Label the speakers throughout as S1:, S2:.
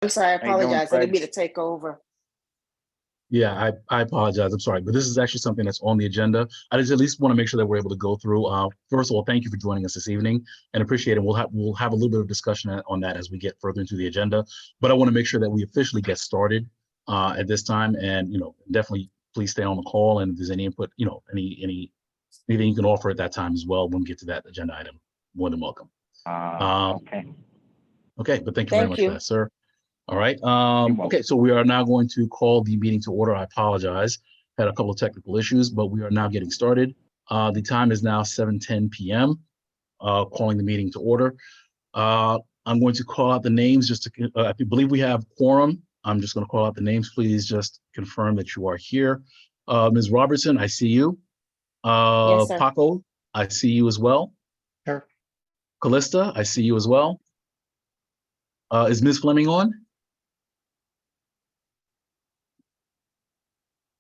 S1: I'm sorry, I
S2: How you doing,
S1: apologize. I didn't
S2: Craig?
S1: mean to take over.
S3: Yeah, I apologize. I'm sorry, but this is actually something that's on the agenda. I just at least want to make sure that we're able to go through. First of all, thank you for joining us this evening and appreciate it. We'll have a little bit of discussion on that as we get further into the agenda. But I want to make sure that we officially get started at this time. And definitely please stay on the call. And if there's any input, anything you can offer at that time as well when we get to that agenda item, more than welcome.
S2: Okay.
S3: Okay, but thank you very
S1: Thank
S3: much
S1: you.
S3: for that, sir. All right.
S2: welcome.
S3: Okay, so we are now going to call the meeting to order. I apologize. Had a couple of technical issues, but we are now getting started. The time is now 7:10 p.m. Calling the meeting to order. I'm going to call out the names just to, I believe we have quorum. I'm just going to call out the names. Please just confirm that you are here. Ms. Robertson, I see you.
S1: Yes, sir.
S3: Paco, I see you as well.
S2: Sure.
S3: Callista, I see you as well. Is Ms. Fleming on?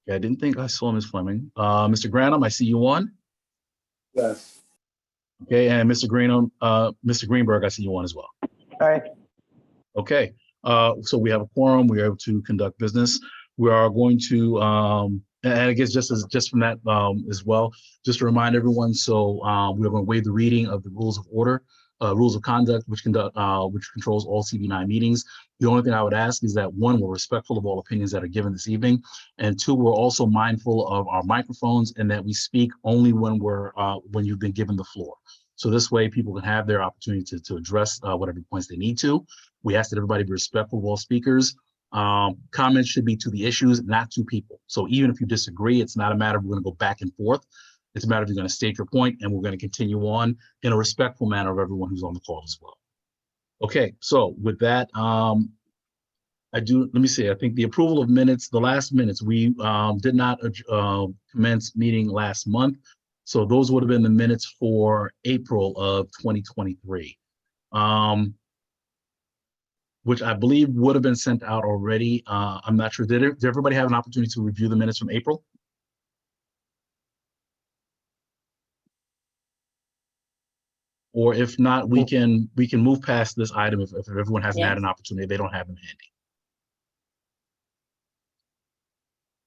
S3: Yeah, I didn't think I saw Ms. Fleming. Mr. Granum, I see you on.
S4: Yes.
S3: Okay, and Mr. Greenberg, I see you on as well.
S2: All right.
S3: Okay, so we have a quorum. We are able to conduct business. We are going to, and I guess just from that as well, just to remind everyone. So we're going to waive the reading of the rules of order, rules of conduct, which controls all CB9 meetings. The only thing I would ask is that one, we're respectful of all opinions that are given this evening, and two, we're also mindful of our microphones and that we speak only when when you've been given the floor. So this way, people can have their opportunity to address whatever points they need to. We ask that everybody be respectful of all speakers. Comments should be to the issues, not to people. So even if you disagree, it's not a matter of we're going to go back and forth. It's a matter of you're going to state your point, and we're going to continue on in a respectful manner of everyone who's on the call as well. Okay, so with that, let me see, I think the approval of minutes, the last minutes, we did not commence meeting last month. So those would have been the minutes for April of 2023, which I believe would have been sent out already. I'm not sure, did everybody have an opportunity to review the minutes from April? Or if not, we can move past this item if everyone hasn't had an opportunity, they don't have them handy.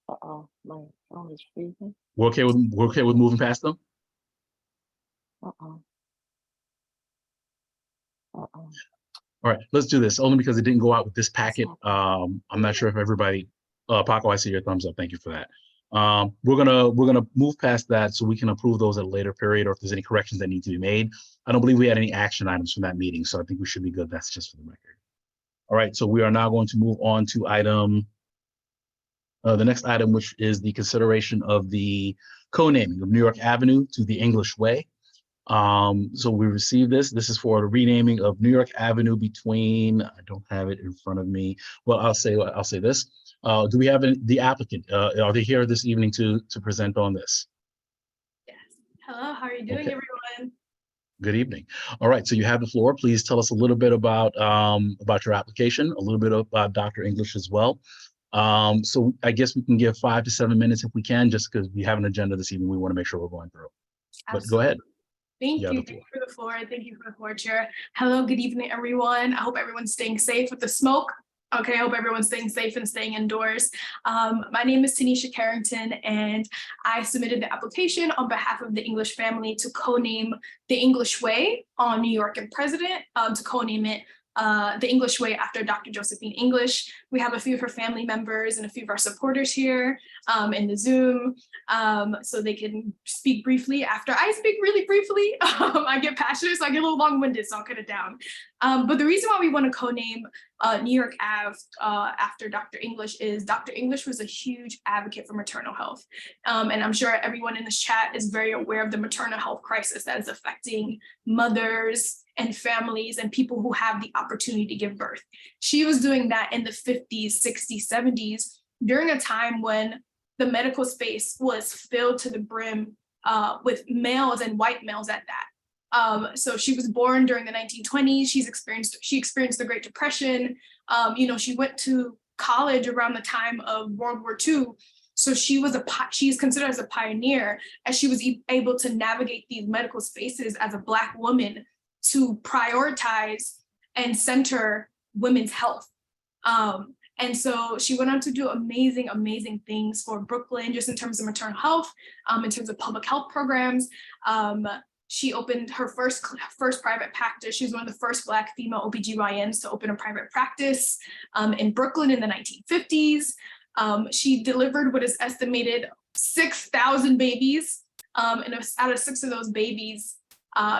S1: Uh-oh, my phone is freezing.
S3: We're okay with moving past them?
S1: Uh-oh. Uh-oh.
S3: All right, let's do this, only because it didn't go out with this packet. I'm not sure if everybody, Paco, I see your thumbs up, thank you for that. We're gonna move past that so we can approve those at a later period, or if there's any corrections that need to be made. I don't believe we had any action items from that meeting, so I think we should be good. That's just for the record. All right, so we are now going to move on to the next item, which is the consideration of the co-naming of New York Avenue to the English Way. So we received this. This is for the renaming of New York Avenue between, I don't have it in front of me. Well, I'll say this. Do we have the applicant? Are they here this evening to present on this?
S5: Yes. Hello, how are you doing, everyone?
S3: Good evening. All right, so you have the floor. Please tell us a little bit about your application, a little bit about Dr. English as well. So I guess we can give 5 to 7 minutes if we can, just because we have an agenda this evening we want to make sure we're going through. But go ahead.
S5: Thank you for the floor. Thank you for the floor, Chair. Hello, good evening, everyone. I hope everyone's staying safe with the smoke. Okay, I hope everyone's staying safe and staying indoors. My name is Tanisha Carrington, and I submitted the application on behalf of the English family to co-name the English Way on New York and President, to co-name it the English Way after Dr. Josephine English. We have a few of her family members and a few of our supporters here in the Zoom, so they can speak briefly after I speak really briefly. I get passionate, so I get a little long-winded, so I'll cut it down. But the reason why we want to co-name New York Ave after Dr. English is Dr. English was a huge advocate for maternal health. And I'm sure everyone in this chat is very aware of the maternal health crisis that is affecting mothers and families and people who have the opportunity to give birth. She was doing that in the 50s, 60s, 70s, during a time when the medical space was filled to the brim with males and white males at that. So she was born during the 1920s. She experienced the Great Depression. She went to college around the time of World War II. So she's considered as a pioneer, as she was able to navigate these medical spaces as a Black woman to prioritize and center women's health. And so she went on to do amazing, amazing things for Brooklyn, just in terms of maternal health, in terms of public health programs. She opened her first private practice. She was one of the first Black female OBGYNs to open a private practice in Brooklyn in the 1950s. She delivered what is estimated 6,000 babies. And out of 6 of those babies,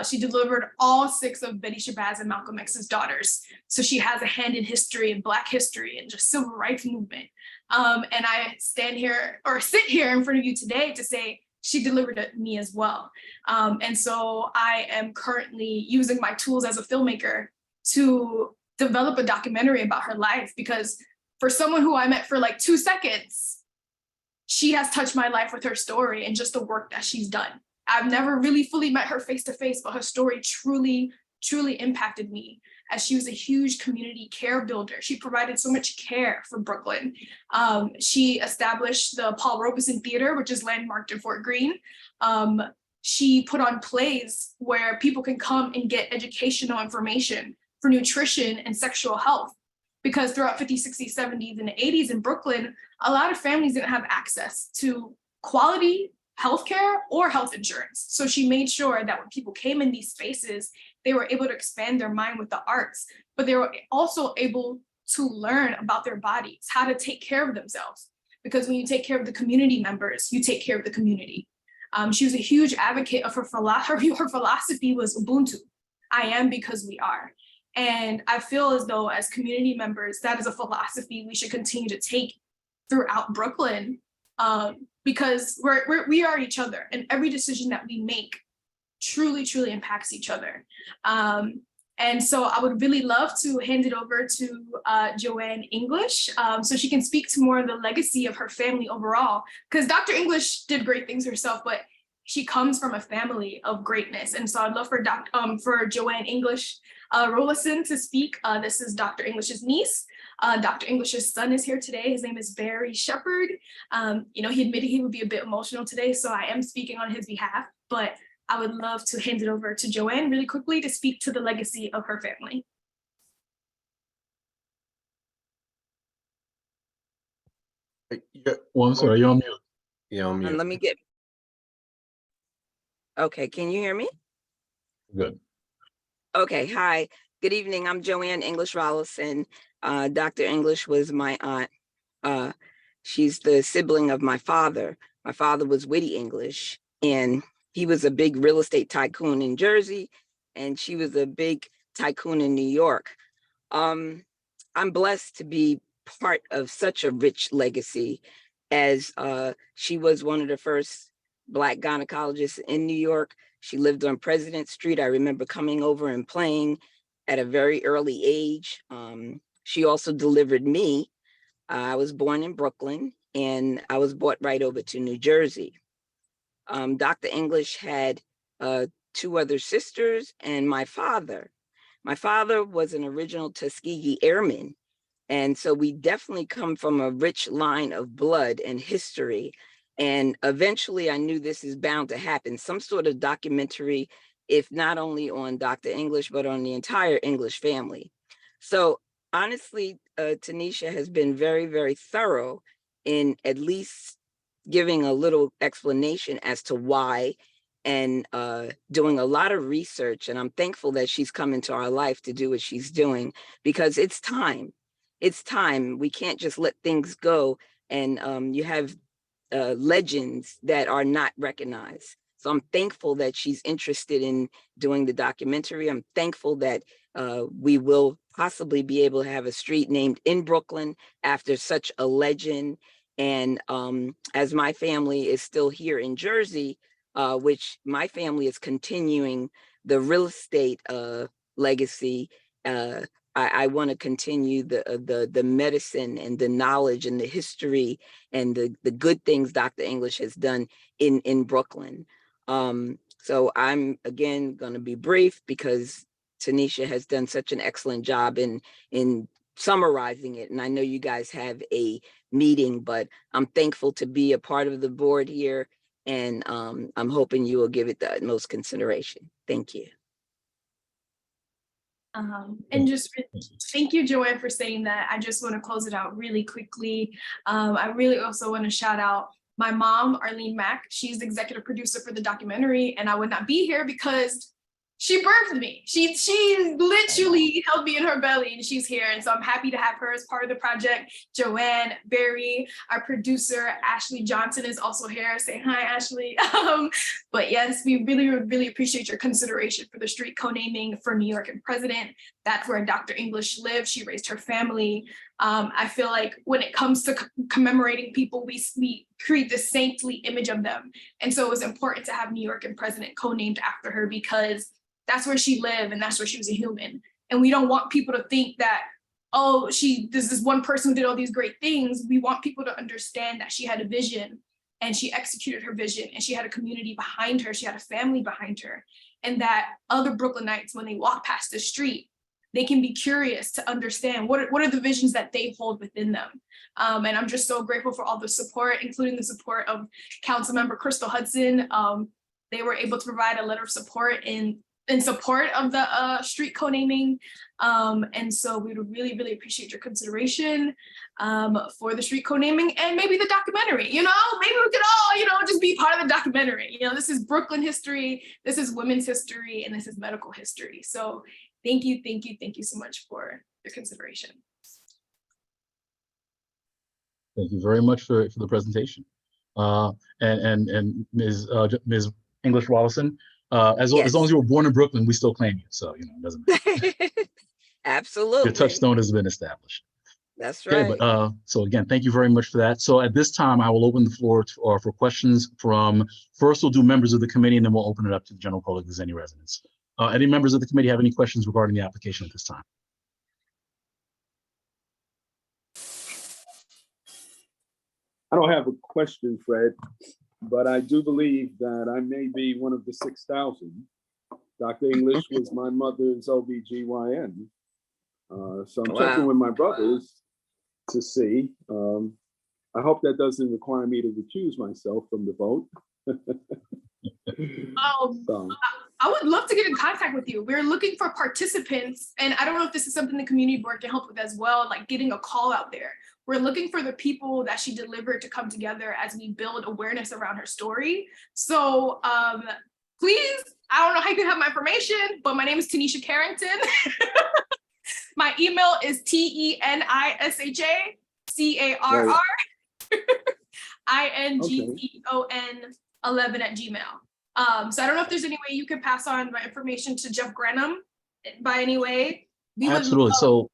S5: she delivered all 6 of Betty Shabazz and Malcolm X's daughters. So she has a hand in history and Black history and just civil rights movement. And I sit here in front of you today to say she delivered it me as well. And so I am currently using my tools as a filmmaker to develop a documentary about her life, because for someone who I met for like 2 seconds, she has touched my life with her story and just the work that she's done. I've never really fully met her face to face, but her story truly, truly impacted me, as she was a huge community care builder. She provided so much care for Brooklyn. She established the Paul Robeson Theater, which is landmarked in Fort Greene. She put on plays where people can come and get educational information for nutrition and sexual health. Because throughout 50s, 60s, 70s, and 80s in Brooklyn, a lot of families didn't have access to quality healthcare or health insurance. So she made sure that when people came in these spaces, they were able to expand their mind with the arts, but they were also able to learn about their bodies, how to take care of themselves. Because when you take care of the community members, you take care of the community. She was a huge advocate of her philosophy was Ubuntu. I am because we are. And I feel as though as community members, that is a philosophy we should continue to take throughout Brooklyn, because we are each other, and every decision that we make truly, truly impacts each other. And so I would really love to hand it over to Joanne English, so she can speak to more of the legacy of her family overall, because Dr. English did great things herself, but she comes from a family of greatness. And so I'd love for Joanne English Rollason to speak. This is Dr. English's niece. Dr. English's son is here today. His name is Barry Shepard. He admitted he would be a bit emotional today, so I am speaking on his behalf, but I would love to hand it over to Joanne really quickly to speak to the legacy of her family.
S3: Well, I'm sorry, you're on mute.
S4: Yeah, I'm
S2: And let me get. Okay, can you hear me?
S3: Good.
S2: Okay, hi, good evening. I'm Joanne English Rollison. Dr. English was my aunt. She's the sibling of my father. My father was Whitty English, and he was a big real estate tycoon in Jersey, and she was a big tycoon in New York. I'm blessed to be part of such a rich legacy, as she was one of the first Black gynecologists in New York. She lived on President Street. I remember coming over and playing at a very early age. She also delivered me. I was born in Brooklyn, and I was brought right over to New Jersey. Dr. English had 2 other sisters and my father. My father was an original Tuskegee Airman. And so we definitely come from a rich line of blood and history. And eventually I knew this is bound to happen, some sort of documentary, if not only on Dr. English, but on the entire English family. So honestly, Tanisha has been very, very thorough in at least giving a little explanation as to why, and doing a lot of research. And I'm thankful that she's come into our life to do what she's doing, because it's time. It's time. We can't just let things go. And you have legends that are not recognized. So I'm thankful that she's interested in doing the documentary. I'm thankful that we will possibly be able to have a street named in Brooklyn after such a legend. And as my family is still here in Jersey, which my family is continuing the real estate legacy, I want to continue the medicine and the knowledge and the history and the good things Dr. English has done in Brooklyn. So I'm again going to be brief, because Tanisha has done such an excellent job in summarizing it. And I know you guys have a meeting, but I'm thankful to be a part of the board here. And I'm hoping you will give it the utmost consideration. Thank you.
S5: And just thank you, Joanne, for saying that. I just want to close it out really quickly. I really also want to shout out my mom, Arlene Mack. She's the executive producer for the documentary, and I would not be here because she birthed me. She literally held me in her belly, and she's here. And so I'm happy to have her as part of the project. Joanne, Barry, our producer, Ashley Johnson is also here. Say hi, Ashley. But yes, we really appreciate your consideration for the street co-naming for New York and President. That's where Dr. English lived. She raised her family. I feel like when it comes to commemorating people, we create this saintly image of them. And so it was important to have New York and President co-named after her because that's where she lived and that's where she was a human. And we don't want people to think that, oh, there's this one person who did all these great things. We want people to understand that she had a vision and she executed her vision and she had a community behind her. She had a family behind her. And that other Brooklynites, when they walk past the street, they can be curious to understand what are the visions that they hold within them. And I'm just so grateful for all the support, including the support of Councilmember Crystal Hudson. They were able to provide a letter of support in support of the street co-naming. And so we would really appreciate your consideration for the street co-naming and maybe the documentary, maybe we could all, just be part of the documentary. This is Brooklyn history, this is women's history, and this is medical history. So thank you so much for your consideration.
S3: Thank you very much for the presentation. And Ms. English Wallison, as long as you were born in Brooklyn, we still claim you. So, it doesn't matter.
S2: Absolutely.
S3: Your touchstone has been established.
S2: That's right.
S3: Okay, but so again, thank you very much for that. So at this time, I will open the floor for questions from, first we'll do members of the committee, and then we'll open it up to the general public if there's any residents. Any members of the committee have any questions regarding the application at this time?
S4: I don't have a question, Fred, but I do believe that I may be one of the 6,000. Dr. English was my mother's OBGYN. So I'm checking with my brothers to see. I hope that doesn't require me to recuse myself from the vote.
S5: I would love to get in contact with you. We're looking for participants, and I don't know if this is something the community board can help with as well, like getting a call out there. We're looking for the people that she delivered to come together as we build awareness around her story. So please, I don't know how you can have my information, but my name is Tanisha Carrington. My email is TENISHACARRINGTON11@gmail. So I don't know if there's any way you could pass on my information to Jeff Grenham by any way.
S3: Absolutely. So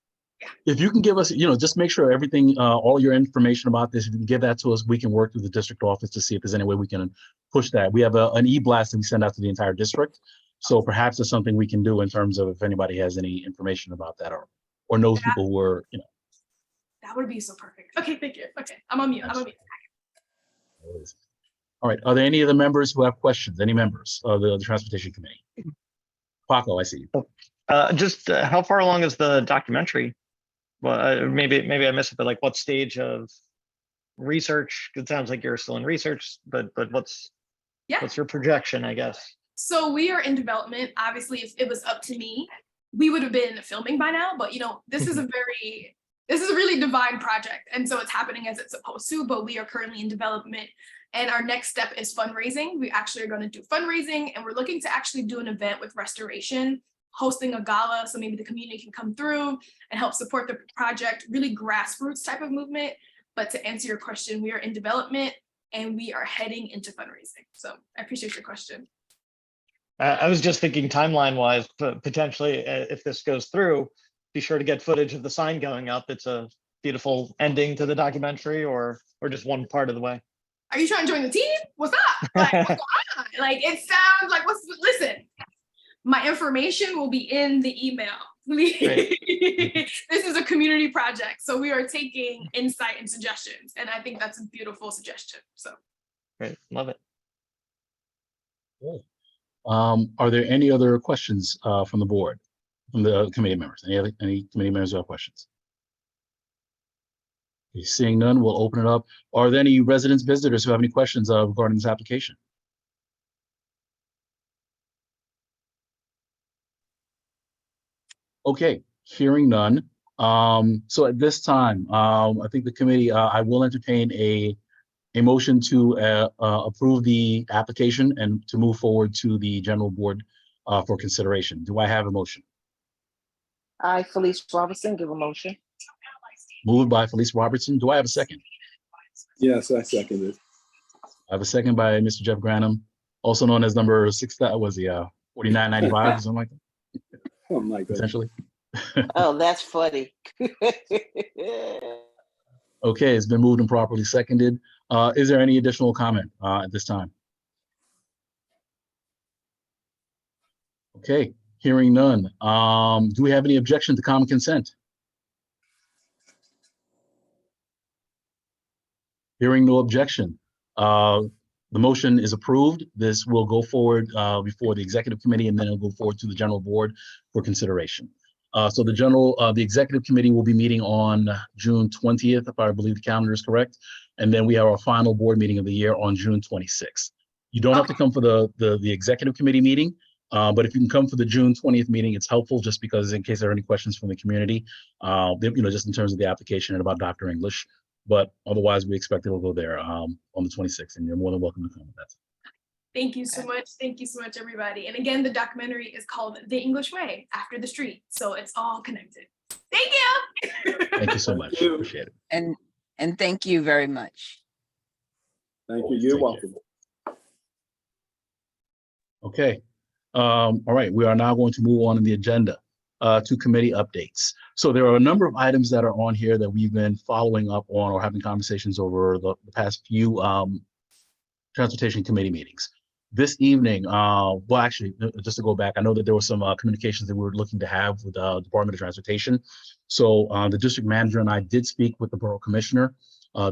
S3: if you can give us, just make sure everything, all your information about this, if you can give that to us, we can work with the district office to see if there's any way we can push that. We have an e-blast that we send out to the entire district. So perhaps there's something we can do in terms of if anybody has any information about that or knows people who are,
S5: That would be so perfect. Okay, thank you. Okay, I'm on mute.
S3: All right. Are there any of the members who have questions? Any members of the Transportation Committee? Paco, I see you.
S6: Just how far along is the documentary? Well, maybe I missed it, but like what stage of research? It sounds like you're still in research, but what's your projection, I guess?
S5: So we are in development. Obviously, if it was up to me, we would have been filming by now, but this is a really divine project. And so it's happening as it's supposed to, but we are currently in development. And our next step is fundraising. We actually are going to do fundraising, and we're looking to actually do an event with Restoration, hosting a gala. So maybe the community can come through and help support the project, really grassroots type of movement. But to answer your question, we are in development and we are heading into fundraising. So I appreciate your question.
S6: I was just thinking timeline wise, potentially if this goes through, be sure to get footage of the sign going up. It's a beautiful ending to the documentary, or just one part of the way.
S5: Are you trying to join the team? What's up? Like, what's going on? Like, it sounds like, listen, my information will be in the email. This is a community project. So we are taking insight and suggestions. And I think that's a beautiful suggestion. So.
S6: Great, love it.
S3: Cool. Are there any other questions from the board, from the committee members? Any committee members who have questions? Okay, seeing none, we'll open it up. Are there any residents, visitors who have any questions regarding this application? Okay, hearing none. So at this time, I think the committee, I will entertain a motion to approve the application and to move forward to the general board for consideration. Do I have a motion?
S1: I, Felice Robinson, give a motion.
S3: Moved by Felice Robertson. Do I have a second?
S4: Yes, I second it.
S3: I have a second by Mr. Jeff Granum, also known as number 6, that was the 4995 or something like that,
S4: Something like that.
S3: essentially.
S1: Oh, that's funny.
S3: Okay, it's been moved and properly seconded. Is there any additional comment at this time? Okay, hearing none. Do we have any objection to common consent? Hearing no objection. The motion is approved. This will go forward before the executive committee, and then it'll go forward to the general board for consideration. So the executive committee will be meeting on June 20th, if I believe the calendar is correct. And then we have our final board meeting of the year on June 26th. You don't have to come for the executive committee meeting, but if you can come for the June 20th meeting, it's helpful just because in case there are any questions from the community, just in terms of the application and about Dr. English. But otherwise, we expect it'll go there on the 26th, and you're more than welcome to come. That's
S5: Thank you so much. Thank you so much, everybody. And again, the documentary is called The English Way, After the Street. So it's all connected. Thank you.
S3: Thank you so much.
S4: Thank you.
S3: Appreciate it.
S2: And thank you very much.
S4: Thank you. You're
S3: Take
S4: welcome.
S3: Okay. All right. We are now going to move on in the agenda to committee updates. So there are a number of items that are on here that we've been following up on or having conversations over the past few transportation committee meetings. This evening, well, actually, just to go back, I know that there were some communications that we were looking to have with the Department of Transportation. So the district manager and I did speak with the borough commissioner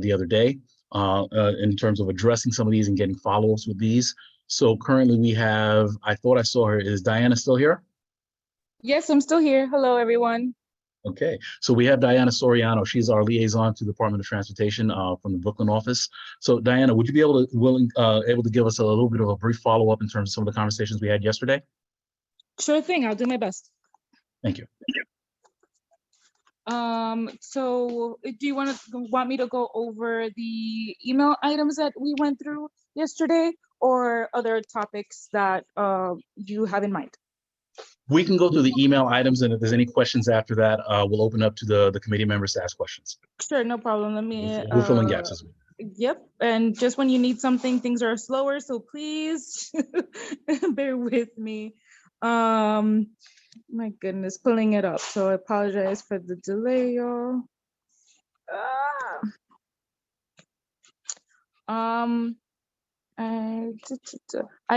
S3: the other day in terms of addressing some of these and getting follow-ups with these. So currently we have, I thought I saw her, is Diana still here?
S7: Yes, I'm still here. Hello, everyone.
S3: Okay, so we have Diana Soriano. She's our liaison to the Department of Transportation from the Brooklyn office. So Diana, would you be able to give us a little bit of a brief follow-up in terms of some of the conversations we had yesterday?
S7: Sure thing. I'll do my best.
S3: Thank you.
S7: So do you want me to go over the email items that we went through yesterday or other topics that you have in mind?
S3: We can go through the email items, and if there's any questions after that, we'll open up to the committee members to ask questions.
S7: Sure, no problem. Let me.
S3: We'll fill in gaps as well.
S7: Yep, and just when you need something, things are slower, so please bear with me. My goodness, pulling it up. So I apologize for the delay, y'all. I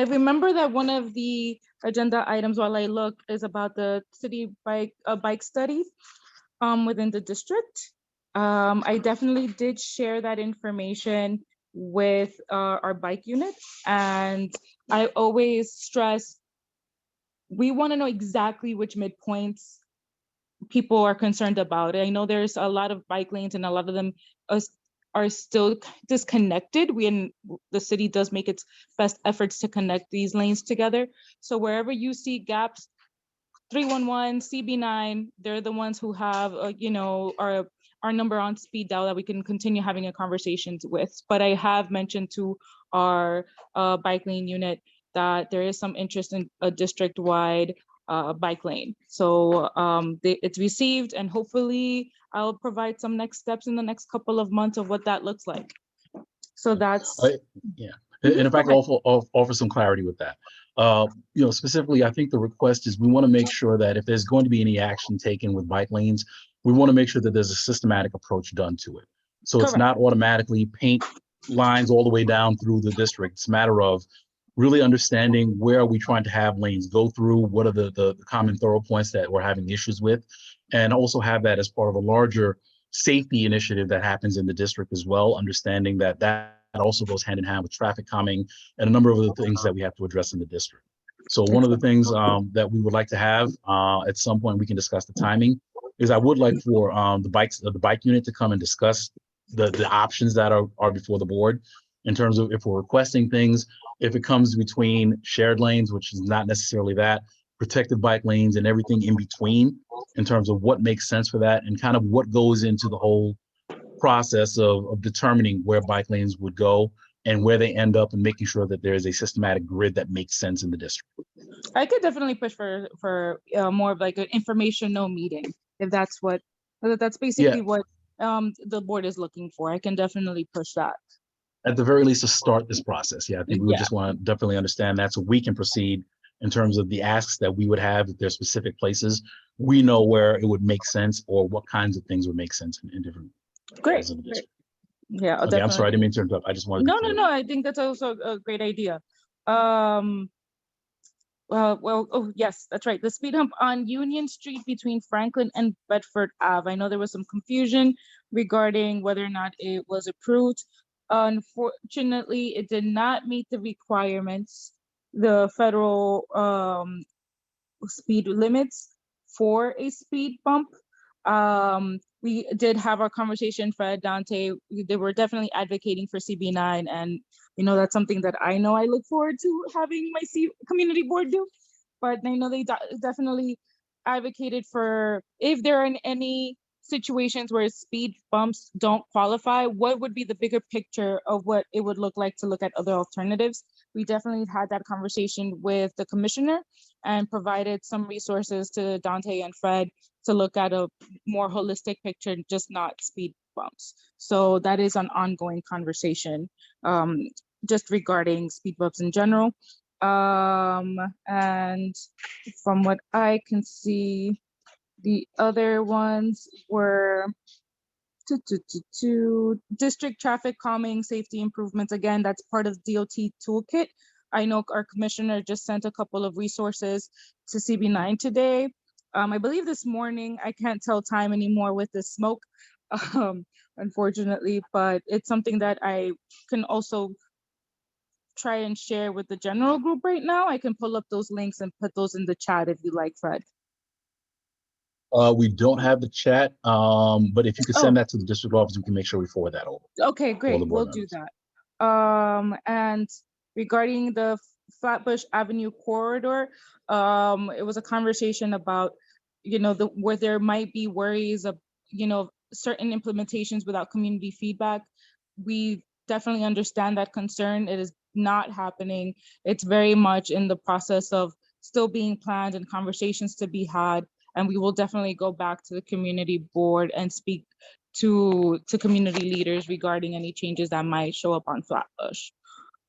S7: remember that one of the agenda items while I look is about the city bike study within the district. I definitely did share that information with our bike unit, and I always stress we want to know exactly which midpoints people are concerned about. I know there's a lot of bike lanes and a lot of them are still disconnected. The city does make its best efforts to connect these lanes together. So wherever you see gaps, 311, CB9, they're the ones who have, our number on speed dial that we can continue having a conversation with. But I have mentioned to our bike lane unit that there is some interest in a district-wide bike lane. So it's received, and hopefully I'll provide some next steps in the next couple of months of what that looks like. So that's
S3: yeah. And if I can also offer some clarity with that, specifically, I think the request is we want to make sure that if there's going to be any action taken with bike lanes, we want to make sure that there's a systematic approach done to it. So It's not automatically paint lines all the way down through the district. It's a matter of really understanding where are we trying to have lanes go through, what are the common thorough points that we're having issues with, and also have that as part of a larger safety initiative that happens in the district as well, understanding that also goes hand in hand with traffic calming and a number of other things that we have to address in the district. So one of the things that we would like to have at some point, we can discuss the timing, is I would like for the bike unit to come and discuss the options that are before the board in terms of if we're requesting things, if it comes between shared lanes, which is not necessarily that, protected bike lanes and everything in between, in terms of what makes sense for that and kind of what goes into the whole process of determining where bike lanes would go and where they end up and making sure that there is a systematic grid that makes sense in the district.
S7: I could definitely push for more of like an informational meeting, if that's basically what the board is looking for. I can definitely push that.
S3: At the very least, to start this process. Yeah, I think we would
S7: Yeah.
S3: just want to definitely understand that so we can proceed in terms of the asks that we would have if there's specific places. We know where it would make sense or what kinds of things would make sense in different
S7: Great.
S3: areas of the
S7: Great.
S3: district.
S7: Yeah, I'll
S3: Okay, I'm sorry, I didn't
S7: definitely.
S3: mean to interrupt. I just wanted to be clear.
S7: No. I think that's also a great idea. Oh yes, that's right. The speed hump on Union Street between Franklin and Bedford Ave. I know there was some confusion regarding whether or not it was approved. Unfortunately, it did not meet the requirements, the federal speed limits for a speed bump. We did have our conversation, Fred, Dante, they were definitely advocating for CB9, and that's something that I know I look forward to having my community board do. But I know they definitely advocated for, if there are any situations where speed bumps don't qualify, what would be the bigger picture of what it would look like to look at other alternatives. We definitely had that conversation with the commissioner and provided some resources to Dante and Fred to look at a more holistic picture, just not speed bumps. So that is an ongoing conversation just regarding speed bumps in general. And from what I can see, the other ones were district traffic calming, safety improvements. Again, that's part of DOT toolkit. I know our commissioner just sent a couple of resources to CB9 today. I believe this morning, I can't tell time anymore with the smoke, unfortunately, but it's something that I can also try and share with the general group right now. I can pull up those links and put those in the chat if you like, Fred.
S3: We don't have the chat, but if you could send that to the district office, we can make sure we forward that over.
S7: Okay, great, we'll do that. And regarding the Flatbush Avenue corridor, it was a conversation about, where there might be worries of, certain implementations without community feedback. We definitely understand that concern. It is not happening. It's very much in the process of still being planned and conversations to be had. And we will definitely go back to the community board and speak to community leaders regarding any changes that might show up on Flatbush.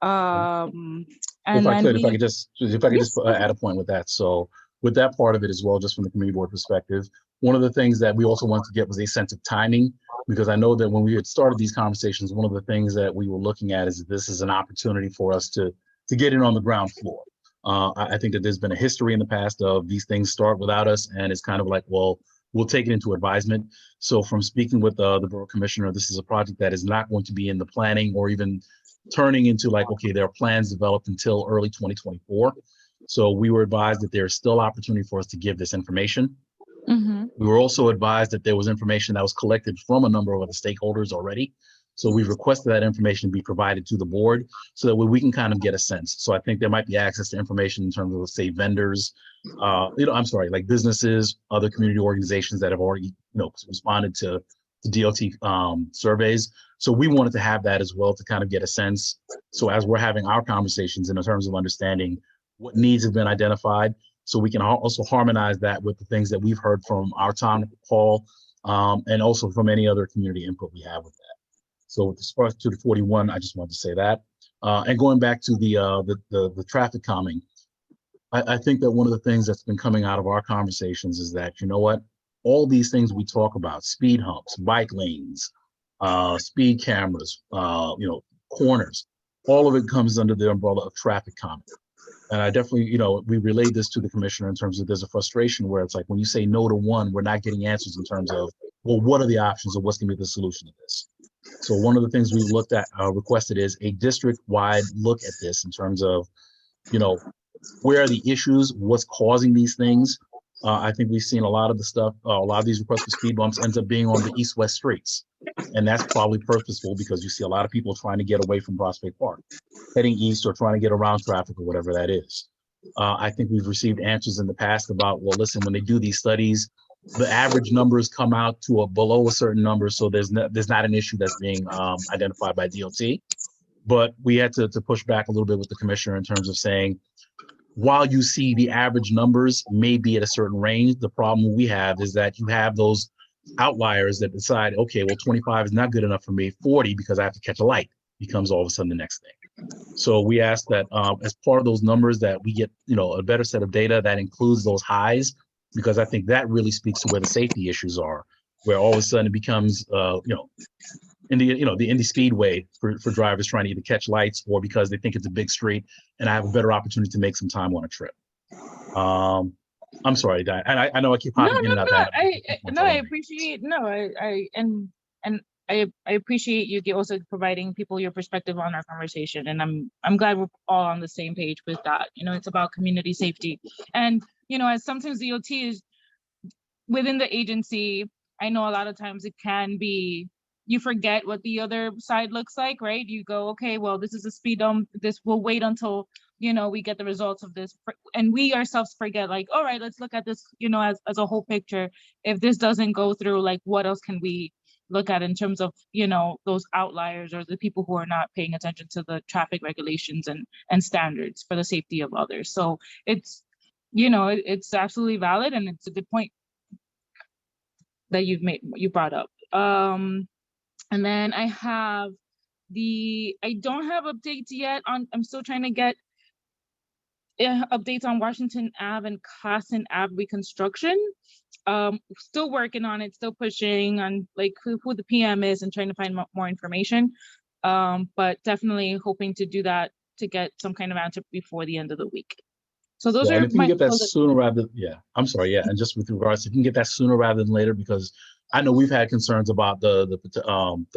S7: And
S3: if I could just
S7: Yes.
S3: add a point with that. So with that part of it as well, just from the community board perspective, one of the things that we also wanted to get was a sense of timing, because I know that when we had started these conversations, one of the things that we were looking at is that this is an opportunity for us to get in on the ground floor. I think that there's been a history in the past of these things start without us, and it's kind of like, well, we'll take it into advisement. So from speaking with the borough commissioner, this is a project that is not going to be in the planning or even turning into like, okay, there are plans developed until early 2024. So we were advised that there's still opportunity for us to give this information.
S7: Mm-hmm.
S3: We were also advised that there was information that was collected from a number of other stakeholders already. So we've requested that information be provided to the board so that we can kind of get a sense. So I think there might be access to information in terms of, say, vendors, like businesses, other community organizations that have already, responded to DOT surveys. So we wanted to have that as well to kind of get a sense. So as we're having our conversations in terms of understanding what needs have been identified, so we can also harmonize that with the things that we've heard from our town hall and also from any other community input we have with that. So with respect to the 41, I just wanted to say that. And going back to the traffic calming, I think that one of the things that's been coming out of our conversations is that, all these things we talk about, speed humps, bike lanes, speed cameras, corners, all of it comes under the umbrella of traffic calming. And I definitely, we relayed this to the commissioner in terms of there's a frustration where it's like, when you say no to one, we're not getting answers in terms of, well, what are the options or what's gonna be the solution to this? So one of the things we looked at, requested is a district-wide look at this in terms of, where are the issues, what's causing these things? I think we've seen a lot of the stuff, a lot of these requests for speed bumps ends up being on the east-west streets. And that's probably purposeful because you see a lot of people trying to get away from Prospect Park, heading east or trying to get around traffic or whatever that is. I think we've received answers in the past about, well, listen, when they do these studies, the average numbers come out to below a certain number, so there's not an issue that's being identified by DOT. But we had to push back a little bit with the commissioner in terms of saying, while you see the average numbers may be at a certain range, the problem we have is that you have those outliers that decide, okay, well, 25 is not good enough for me, 40 because I have to catch a light becomes all of a sudden the next thing. So we ask that as part of those numbers that we get, a better set of data that includes those highs, because I think that really speaks to where the safety issues are, where all of a sudden it becomes, the Indy Speedway for drivers trying to either catch lights or because they think it's a big street and I have a better opportunity to make some time on a trip. I'm sorry, Diane, and I know I keep hopping in and out.
S7: I appreciate I appreciate you also providing people your perspective on our conversation, and I'm glad we're all on the same page with that. It's about community safety, and as sometimes DOT is within the agency, I know a lot of times it can be, you forget what the other side looks like, right? You go, okay, well, this is a speed dump. This will wait until, we get the results of this. And we ourselves forget, like, all right, let's look at this, as a whole picture. If this doesn't go through, like, what else can we look at in terms of, those outliers or the people who are not paying attention to the traffic regulations and standards for the safety of others. So it's, it's absolutely valid, and it's a good point that you brought up. And then I don't have updates yet I'm still trying to get updates on Washington Ave and Cossin Ave reconstruction. Still working on it, still pushing on like who the PM is and trying to find more information. But definitely hoping to do that to get some kind of answer before the end of the week. So those are
S3: if you can get that sooner rather I'm sorry, and just with regards, if you can get that sooner rather than later, because I know we've had concerns about the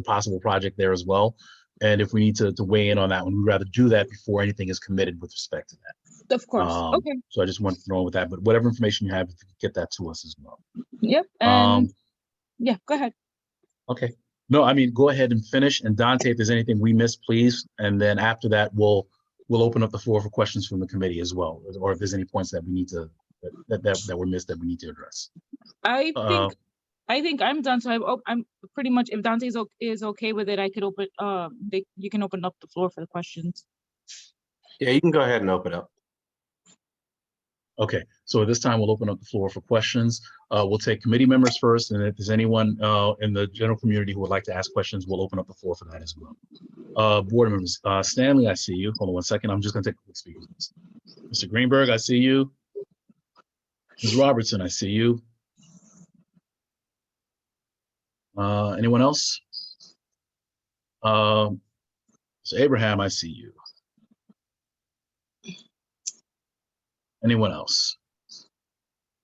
S3: possible project there as well. And if we need to weigh in on that one, we'd rather do that before anything is committed with respect to that.
S7: Of course. Okay.
S3: So I just wanted to know with that, but whatever information you have, if you could get that to us as well.
S7: Yep. And yeah, go ahead.
S3: Okay. No, I mean, go ahead and finish. And Dante, if there's anything we missed, please. And then after that, we'll open up the floor for questions from the committee as well, or if there's any points that we need to that were missed that we need to address.
S7: I think I'm done. So I'm pretty much, if Dante is okay with it, I could open. You can open up the floor for the questions.
S8: Yeah, you can go ahead and open up.
S3: Okay, so at this time we'll open up the floor for questions. We'll take committee members first, and if there's anyone in the general community who would like to ask questions, we'll open up the floor for that as well. Board members, Stanley, I see you. Hold on one second. I'm just going to take a quick speaker list. Mr. Greenberg, I see you. Ms. Robertson, I see you. Anyone else? So Abraham, I see you. Anyone else?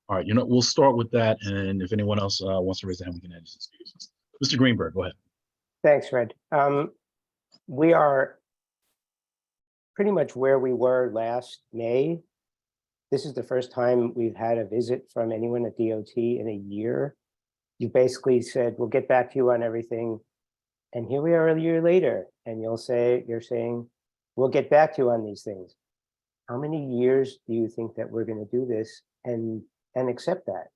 S3: All right, we'll start with that, and if anyone else wants to raise their hand, we can add some speakers. Mr. Greenberg, go ahead.
S9: Thanks, Fred. We are pretty much where we were last May. This is the first time we've had a visit from anyone at DOT in a year. You basically said, we'll get back to you on everything. And here we are a year later, and you're saying, we'll get back to you on these things. How many years do you think that we're going to do this and accept that?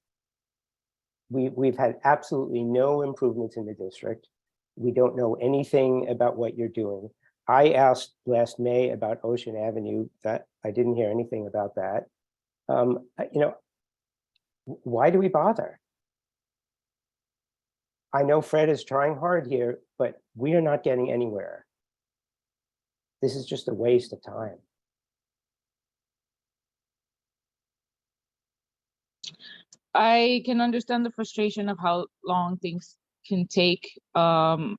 S9: We've had absolutely no improvements in the district. We don't know anything about what you're doing. I asked last May about Ocean Avenue, that I didn't hear anything about that. Why do we bother? I know Fred is trying hard here, but we are not getting anywhere. This is just a waste of time.
S7: I can understand the frustration of how long things can take. The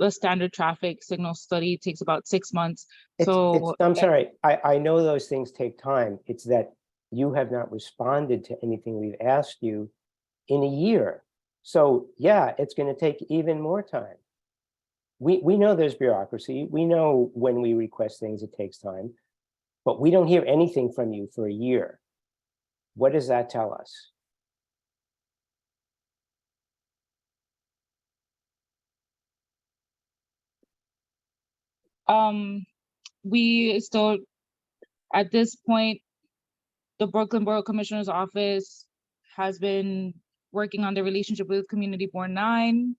S7: standard traffic signal study takes about 6 months.
S9: I'm sorry, I know those things take time. It's that you have not responded to anything we've asked you in a year. So yeah, it's going to take even more time. We know there's bureaucracy. We know when we request things, it takes time, but we don't hear anything from you for a year. What does that tell us?
S7: We still, at this point, the Brooklyn Borough Commissioner's Office has been working on the relationship with Community Born 9.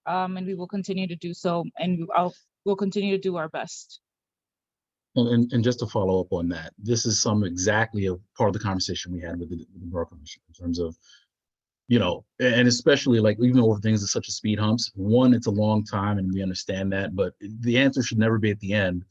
S7: And we will continue to do so, and we'll continue to do our best.
S3: And just to follow up on that, this is exactly a part of the conversation we had with the Borough Commission in terms of, you know, and especially like even over things such as speed humps. One, it's a long time and we understand that, but the answer should never be at the end.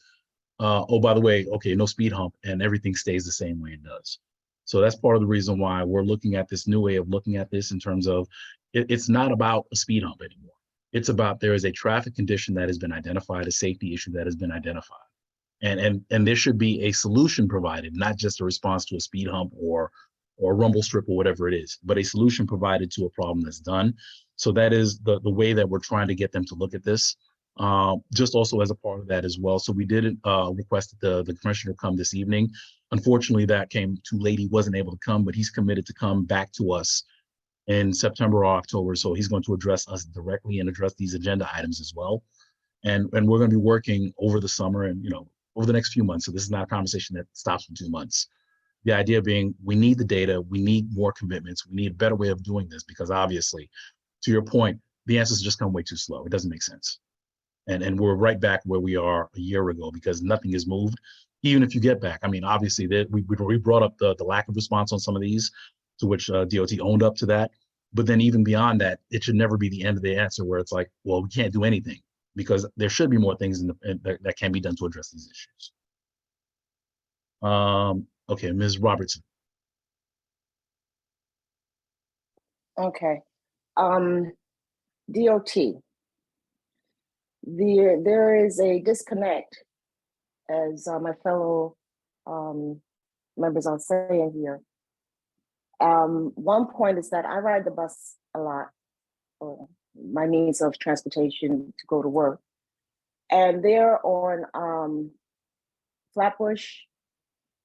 S3: Oh, by the way, okay, no speed hump, and everything stays the same way it does. So that's part of the reason why we're looking at this new way of looking at this in terms of it's not about a speed hump anymore. It's about there is a traffic condition that has been identified, a safety issue that has been identified. And there should be a solution provided, not just a response to a speed hump or rumble strip or whatever it is, but a solution provided to a problem that's done. So that is the way that we're trying to get them to look at this. Just also as a part of that as well. So we did request that the commissioner come this evening. Unfortunately, that came too late. He wasn't able to come, but he's committed to come back to us in September or October. So he's going to address us directly and address these agenda items as well. And we're going to be working over the summer and, you know, over the next few months. So this is not a conversation that stops for 2 months. The idea being we need the data, we need more commitments, we need a better way of doing this, because obviously, to your point, the answers just come way too slow. It doesn't make sense. And we're right back where we are a year ago because nothing has moved. Even if you get back, I mean, obviously we brought up the lack of response on some of these, to which DOT owned up to that. But then even beyond that, it should never be the end of the answer where it's like, well, we can't do anything, because there should be more things that can be done to address these issues. Okay, Ms. Robertson.
S1: Okay. DOT. There is a disconnect, as my fellow members are saying here. One point is that I ride the bus a lot, or my means of transportation to go to work. And there on Flatbush,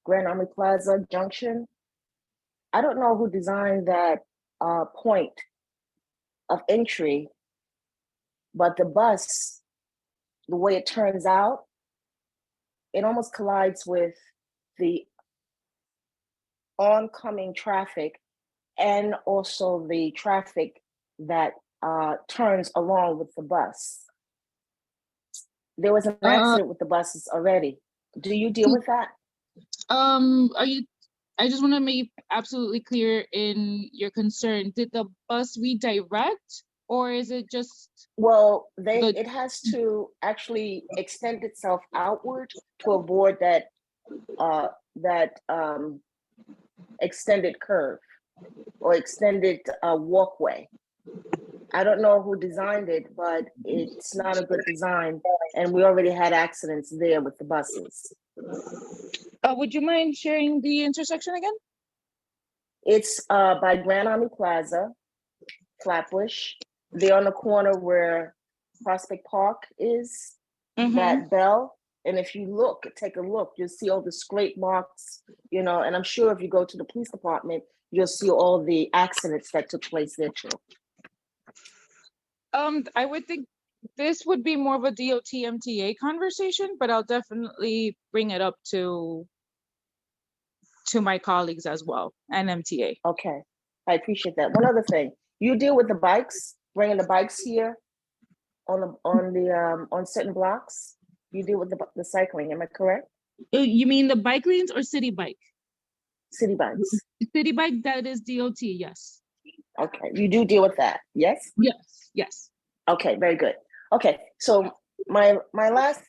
S1: Grand Army Plaza Junction, I don't know who designed that point of entry, but the bus, the way it turns out, it almost collides with the oncoming traffic and also the traffic that turns along with the bus. There was an accident with the buses already. Do you deal with that?
S7: I just want to make absolutely clear in your concern. Did the bus redirect, or is it just?
S1: Well, it has to actually extend itself outward to avoid that extended curve or extended walkway. I don't know who designed it, but it's not a good design. And we already had accidents there with the buses.
S7: Would you mind sharing the intersection again?
S1: It's by Grand Army Plaza, Flatbush. They're on the corner where Prospect Park is, that bell. And if you take a look, you'll see all the scrape marks, you know, and I'm sure if you go to the police department, you'll see all the accidents that took place there too.
S7: I would think this would be more of a DOT MTA conversation, but I'll definitely bring it up to my colleagues as well and MTA.
S1: Okay, I appreciate that. One other thing, you deal with the bikes, bringing the bikes here on certain blocks. You deal with the cycling. Am I correct?
S7: You mean the bike lanes or city bike?
S1: City bikes.
S7: City bike, that is DOT, yes.
S1: Okay, you do deal with that, yes?
S7: Yes.
S1: Okay, very good. Okay, so my last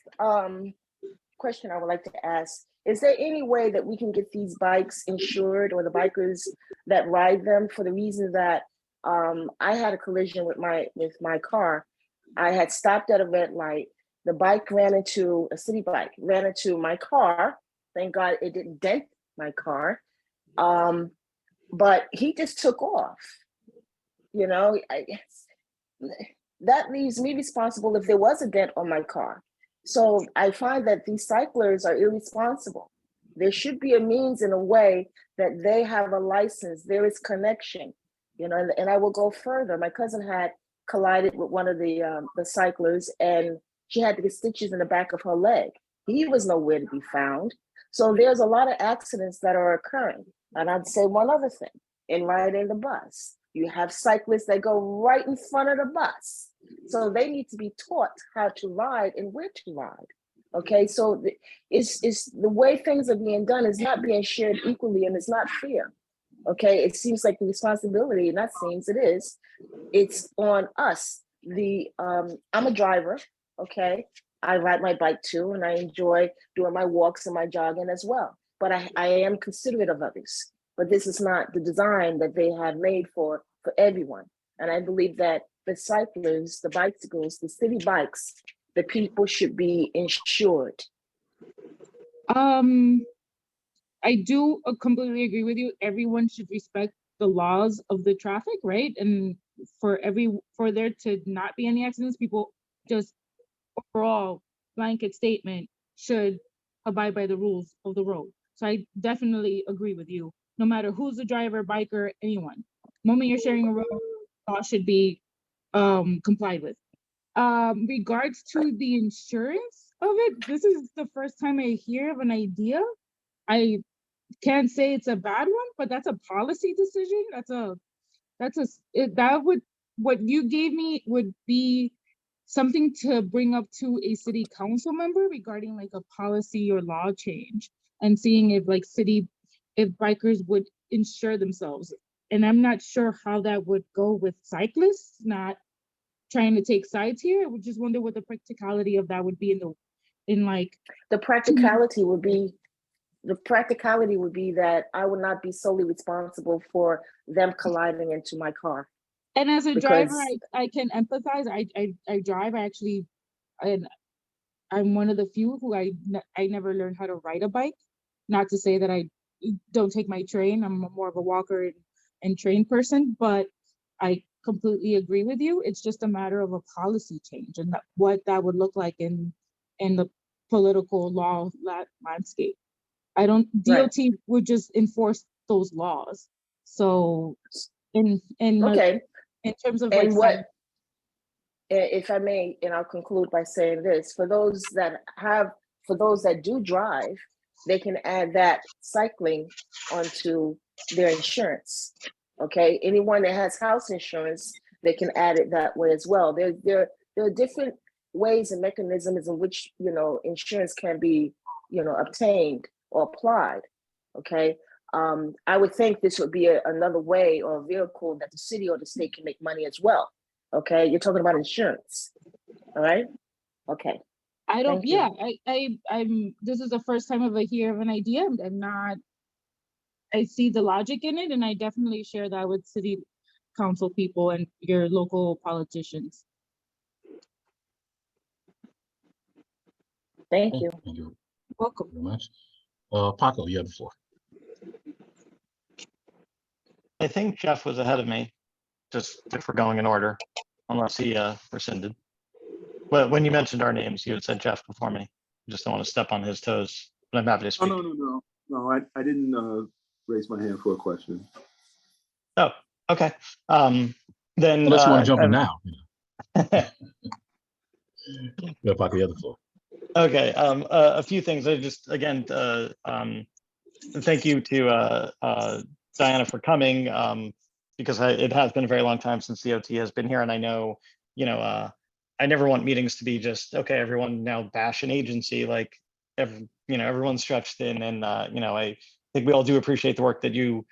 S1: question I would like to ask, is there any way that we can get these bikes insured, or the bikers that ride them, for the reason that I had a collision with my car. I had stopped at a red light. The bike ran into a city bike, ran into my car. Thank God it didn't dent my car. But he just took off. You know, that leaves me responsible if there was a dent on my car. So I find that these cyclers are irresponsible. There should be a means in a way that they have a license, there is connection, you know, and I will go further. My cousin had collided with one of the cyclers, and she had to get stitches in the back of her leg. He was nowhere to be found. So there's a lot of accidents that are occurring. And I'd say one other thing, in riding the bus, You have cyclists that go right in front of the bus. So they need to be taught how to ride and where to ride. Okay, so it's the way things are being done is not being shared equally, and it's not fair. Okay, it seems like the responsibility, and that seems it is, it's on us. I'm a driver, okay? I ride my bike too, and I enjoy doing my walks and my jogging as well. But I am considerate of others. But this is not the design that they have made for everyone. And I believe that the cyclists, the bicycles, the city bikes, the people should be insured.
S7: I do completely agree with you. Everyone should respect the laws of the traffic, right? And for there to not be any accidents, people just overall blanket statement should abide by the rules of the road. So I definitely agree with you. No matter who's the driver, biker, anyone, the moment you're sharing a road, law should be complied with. Regards to the insurance of it, this is the first time I hear of an idea. I can't say it's a bad one, but that's a policy decision. What you gave me would be something to bring up to a city council member regarding like a policy or law change, and seeing if bikers would insure themselves. And I'm not sure how that would go with cyclists, not trying to take sides here. I would just wonder what the practicality of that would be
S1: the practicality would be that I would not be solely responsible for them colliding into my car.
S7: And as a driver, I can empathize. I drive. I'm one of the few who I never learned how to ride a bike. Not to say that I don't take my train. I'm more of a walker and train person, but I completely agree with you. It's just a matter of a policy change and what that would look like in the political law landscape. DOT would just enforce those laws. So in terms of
S1: if I may, and I'll conclude by saying this, for those that do drive, they can add that cycling onto their insurance. Okay, anyone that has house insurance, they can add it that way as well. There are different ways and mechanisms in which insurance can be obtained or applied. Okay, I would think this would be another way or a vehicle that the city or the state can make money as well. Okay, you're talking about insurance. All right. Okay.
S7: I'm this is the first time I hear of an idea. I see the logic in it, and I definitely share that with city council people and your local politicians.
S1: Thank you.
S3: Thank you
S7: Welcome.
S3: very much. Paco, you have the floor.
S6: I think Jeff was ahead of me, just if we're going in order, unless he rescinded. But when you mentioned our names, you had said Jeff before me. I just don't want to step on his toes, but I'm happy to speak.
S4: No, I didn't raise my hand for a question.
S6: Oh, okay. Then
S3: unless you want to jump in now. Yeah, Paco, you have the floor.
S6: Okay, a few things. I just, again, thank you to Diana for coming, because it has been a very long time since DOT has been here, and I know, I never want meetings to be just, okay, everyone now bash an agency, like, everyone's stretched thin, and, I think we all do appreciate the work that you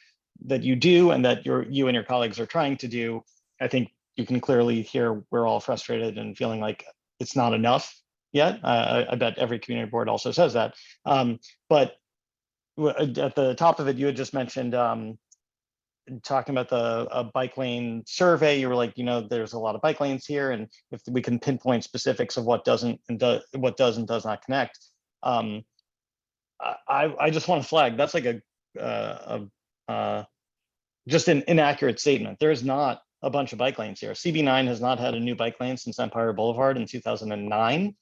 S6: do and that you and your colleagues are trying to do. I think you can clearly hear we're all frustrated and feeling like it's not enough yet. I bet every community board also says that. But at the top of it, you had just mentioned talking about the bike lane survey. You were like, there's a lot of bike lanes here, and if we can pinpoint specifics of what does and does not connect. I just want to flag that's like just an inaccurate statement. There's not a bunch of bike lanes here. CB9 has not had a new bike lane since Empire Boulevard in 2009.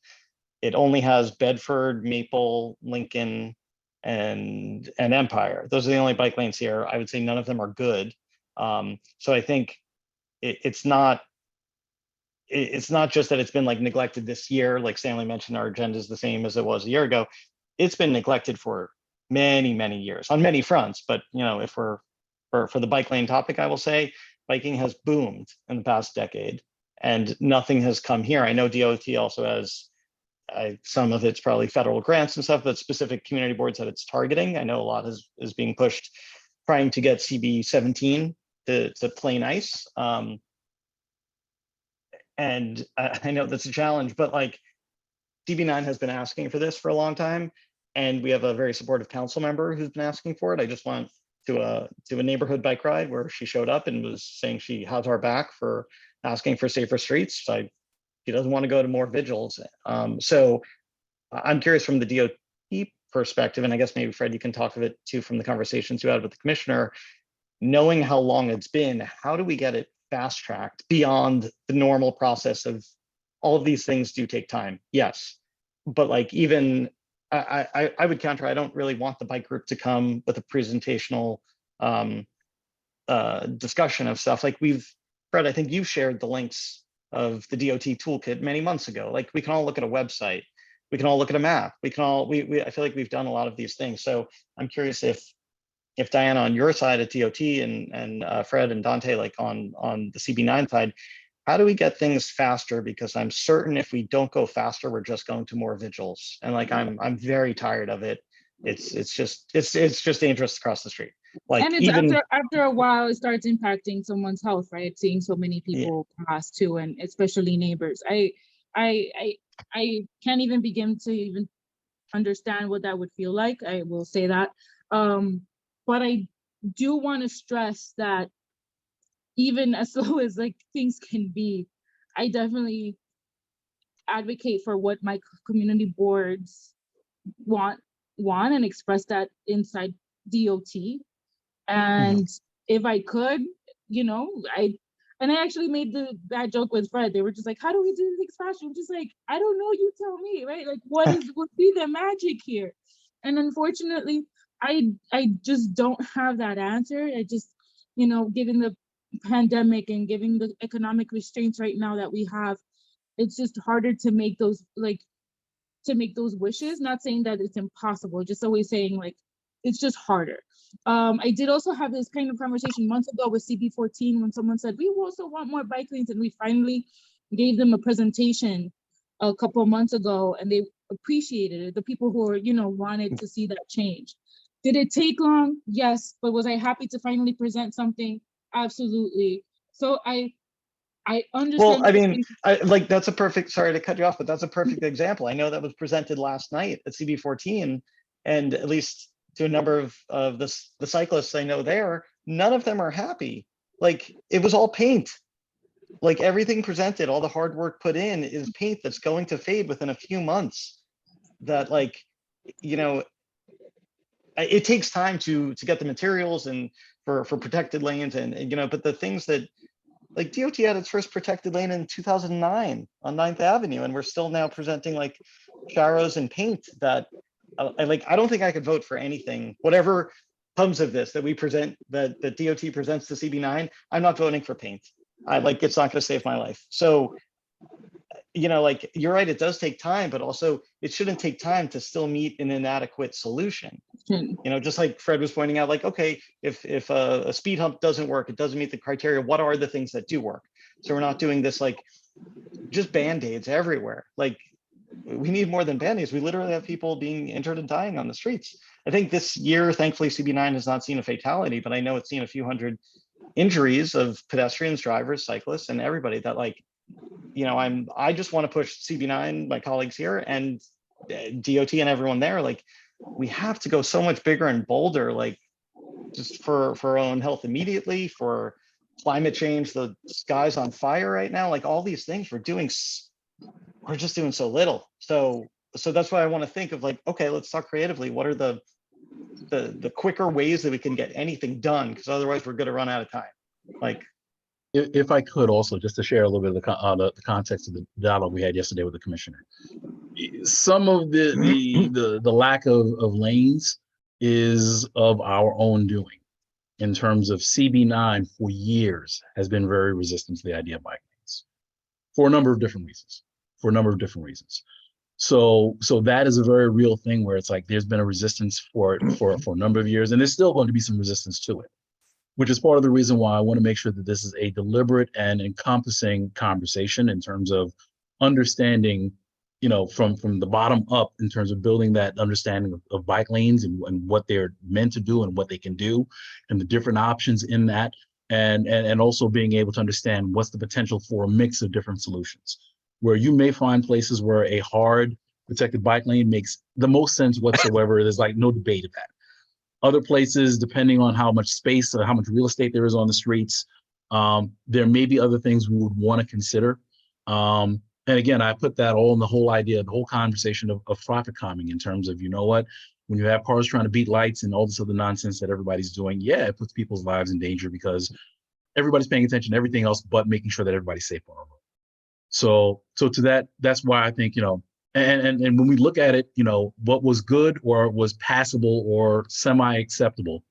S6: It only has Bedford, Maple, Lincoln, and Empire. Those are the only bike lanes here. I would say none of them are good. So I think it's not just that it's been like neglected this year. Like Stanley mentioned, our agenda is the same as it was a year ago. It's been neglected for many, many years on many fronts. But if we're for the bike lane topic, I will say biking has boomed in the past decade and nothing has come here. I know DOT also has some of it's probably federal grants and stuff, but specific community boards that it's targeting. I know a lot is being pushed trying to get CB 17 to play nice. And I know that's a challenge, but like CB9 has been asking for this for a long time. And we have a very supportive council member who's been asking for it. I just went to a neighborhood bike ride where she showed up and was saying she has our back for asking for safer streets. She doesn't want to go to more vigils. So I'm curious from the DOT perspective, and I guess maybe Fred, you can talk of it too from the conversations you had with the commissioner, knowing how long it's been, how do we get it fast tracked beyond the normal process of all of these things do take time, yes. But like even I would counter, I don't really want the bike group to come with a presentational discussion of stuff. Like Fred, I think you've shared the links of the DOT toolkit many months ago. Like we can all look at a website, we can all look at a map, we can all, I feel like we've done a lot of these things. So I'm curious if Diana on your side at DOT and Fred and Dante, like on the CB9 side, how do we get things faster? Because I'm certain if we don't go faster, we're just going to more vigils. And like, I'm very tired of it. It's just dangerous across the street. Like,
S7: and it's
S6: even
S7: after a while, it starts impacting someone's health, right? Seeing so many people pass too, and especially neighbors. I can't even begin to even understand what that would feel like. I will say that. But I do want to stress that even as slow as like things can be, I definitely advocate for what my community boards want and express that inside DOT. And if I could, I actually made that joke with Fred. They were just like, how do we do things faster? I'm just like, I don't know, you tell me, right? Like what would be the magic here? And unfortunately, I just don't have that answer. I just, given the pandemic and given the economic restraints right now that we have, it's just harder to make those wishes. Not saying that it's impossible, just always saying like, it's just harder. I did also have this kind of conversation months ago with CB14 when someone said, we also want more bike lanes, and we finally gave them a presentation a couple of months ago and they appreciated it. The people who are, wanted to see that change. Did it take long? Yes. But was I happy to finally present something? Absolutely. So I understand.
S6: Well, I mean, that's a perfect, sorry to cut you off, but that's a perfect example. I know that was presented last night at CB14, and at least to a number of the cyclists I know there, none of them are happy. Like it was all paint. Like everything presented, all the hard work put in is paint that's going to fade within a few months. That like, it takes time to get the materials and for protected lanes and but the things that like DOT had its first protected lane in 2009 on 9th Avenue, and we're still now presenting like sharrows and paint that I don't think I could vote for anything, whatever comes of this that we present, that DOT presents to CB9. I'm not voting for paint. It's not going to save my life. So, like you're right, it does take time, but also it shouldn't take time to still meet an inadequate solution. Just like Fred was pointing out, like, okay, if a speed hump doesn't work, it doesn't meet the criteria, what are the things that do work? So we're not doing this like just band-aids everywhere. Like we need more than band-aids. We literally have people being injured and dying on the streets. I think this year, thankfully, CB9 has not seen a fatality, but I know it's seen a few hundred injuries of pedestrians, drivers, cyclists, and everybody that like, I just want to push CB9, my colleagues here, and DOT and everyone there. Like, we have to go so much bigger and bolder, like just for our own health immediately, for climate change, the sky's on fire right now, like all these things we're just doing so little. So that's why I want to think of like, okay, let's talk creatively. What are the quicker ways that we can get anything done? Because otherwise we're going to run out of time. Like,
S3: if I could also just to share a little bit of the context of the dialogue we had yesterday with the commissioner. Some of the lack of lanes is of our own doing. In terms of CB9 for years has been very resistant to the idea of bike lanes for a number of different reasons. So that is a very real thing where it's like there's been a resistance for it for a number of years, and there's still going to be some resistance to it. which is part of the reason why I want to make sure that this is a deliberate and encompassing conversation in terms of understanding, from the bottom up, in terms of building that understanding of bike lanes and what they're meant to do and what they can do and the different options in that. And also being able to understand what's the potential for a mix of different solutions, where you may find places where a hard protected bike lane makes the most sense whatsoever. There's like no debate of that. Other places, depending on how much space or how much real estate there is on the streets, there may be other things we would want to consider. And again, I put that all in the whole idea, the whole conversation of traffic calming, in terms of, when you have cars trying to beat lights and all this other nonsense that everybody's doing, yeah, it puts people's lives in danger because everybody's paying attention to everything else but making sure that everybody's safe on the road. So to that's why I think, and when we look at it, what was good or was passable or semi-acceptable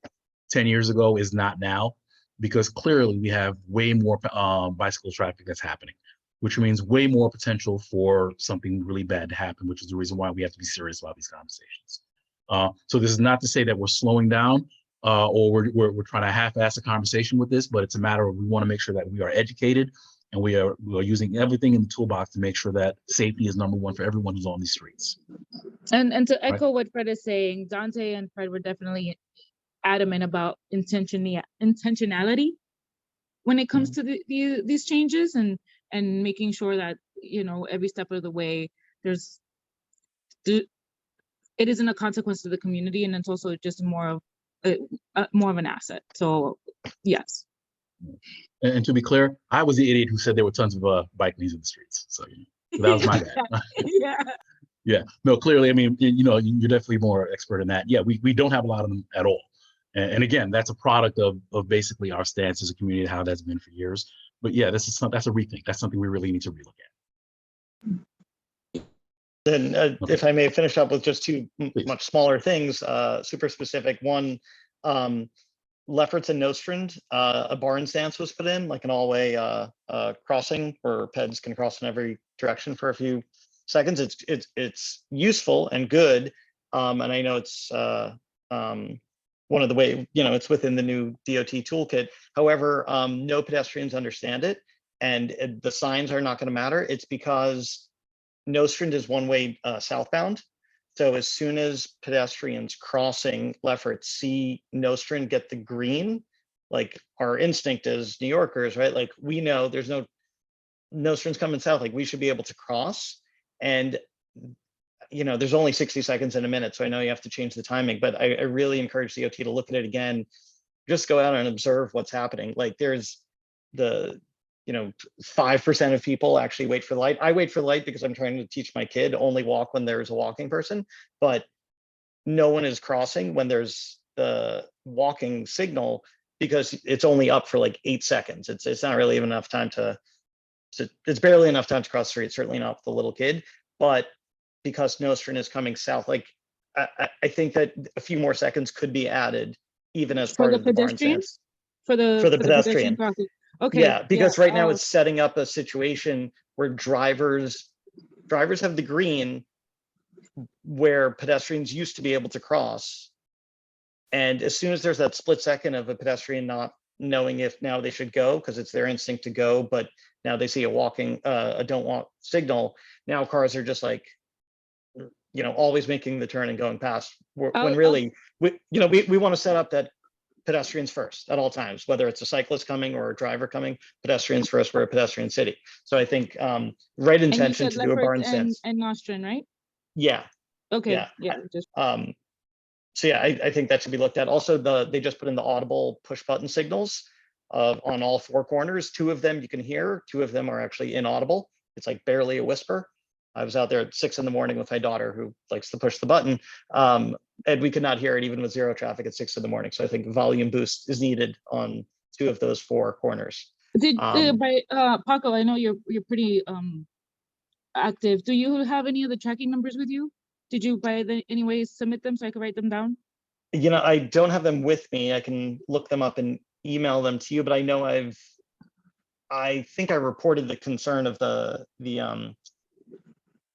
S3: 10 years ago is not now, because clearly we have way more bicycle traffic that's happening, which means way more potential for something really bad to happen, which is the reason why we have to be serious about these conversations. So this is not to say that we're slowing down or we're trying to half-ass a conversation with this, but it's a matter of, we want to make sure that we are educated and we are using everything in the toolbox to make sure that safety is number one for everyone who's on these streets.
S7: And to echo what Fred is saying, Dante and Fred were definitely adamant about intentionality when it comes to these changes, and making sure that, every step of the way it isn't a consequence to the community, and it's also just more of an asset. So yes.
S3: And to be clear, I was the idiot who said there were tons of bike lanes in the streets. So that was my bad.
S7: Yeah.
S3: Yeah. No, clearly, I mean, you're definitely more expert in that. Yeah, we don't have a lot of them at all. And again, that's a product of basically our stance as a community, how that's been for years. But yeah, that's a rethink. That's something we really need to relook at.
S6: Then if I may finish up with just two much smaller things, super specific. One, Lefferts and Nostrand, a barn stance was put in, like an all-way crossing where peds can cross in every direction for a few seconds. It's useful and good, and I know it's one of the way, it's within the new DOT toolkit. However, no pedestrians understand it, and the signs are not going to matter. It's because Nostrand is one-way southbound. So as soon as pedestrians crossing Lefferts see Nostrand get the green, like our instinct as New Yorkers, right? Like we know there's no Nostrand's coming south, like we should be able to cross. And, there's only 60 seconds in a minute. So I know you have to change the timing, but I really encourage DOT to look at it again, just go out and observe what's happening. Like there's 5% of people actually wait for the light. I wait for the light because I'm trying to teach my kid only walk when there's a walking person, but no one is crossing when there's the walking signal because it's only up for like 8 seconds. It's not really even enough time it's barely enough time to cross the street, certainly not for the little kid, but because Nostrand is coming south, like I think that a few more seconds could be added even as part of the barn stance.
S7: For the
S6: pedestrian
S7: crossing. Okay.
S6: Yeah, because right now it's setting up a situation where drivers have the green where pedestrians used to be able to cross. And as soon as there's that split second of a pedestrian not knowing if now they should go because it's their instinct to go, but now they see a don't walk signal, now cars are just like, always making the turn and going past, when really, we want to set up that pedestrians first at all times, whether it's a cyclist coming or a driver coming, pedestrians first. We're a pedestrian city. So I think right intention to do a barn stance.
S7: And Nostrand, right?
S6: Yeah.
S7: Okay.
S6: Yeah. So yeah, I think that should be looked at. Also, they just put in the audible push button signals on all 4 corners. 2 of them you can hear, 2 of them are actually inaudible. It's like barely a whisper. I was out there at 6 a.m. with my daughter who likes to push the button, and we could not hear it even with 0 traffic at 6 a.m. So I think volume boost is needed on 2 of those 4 corners.
S7: Paco, I know you're pretty active. Do you have any of the tracking numbers with you? Did you any way submit them so I could write them down?
S6: I don't have them with me. I can look them up and email them to you, but I know I think I reported the concern of the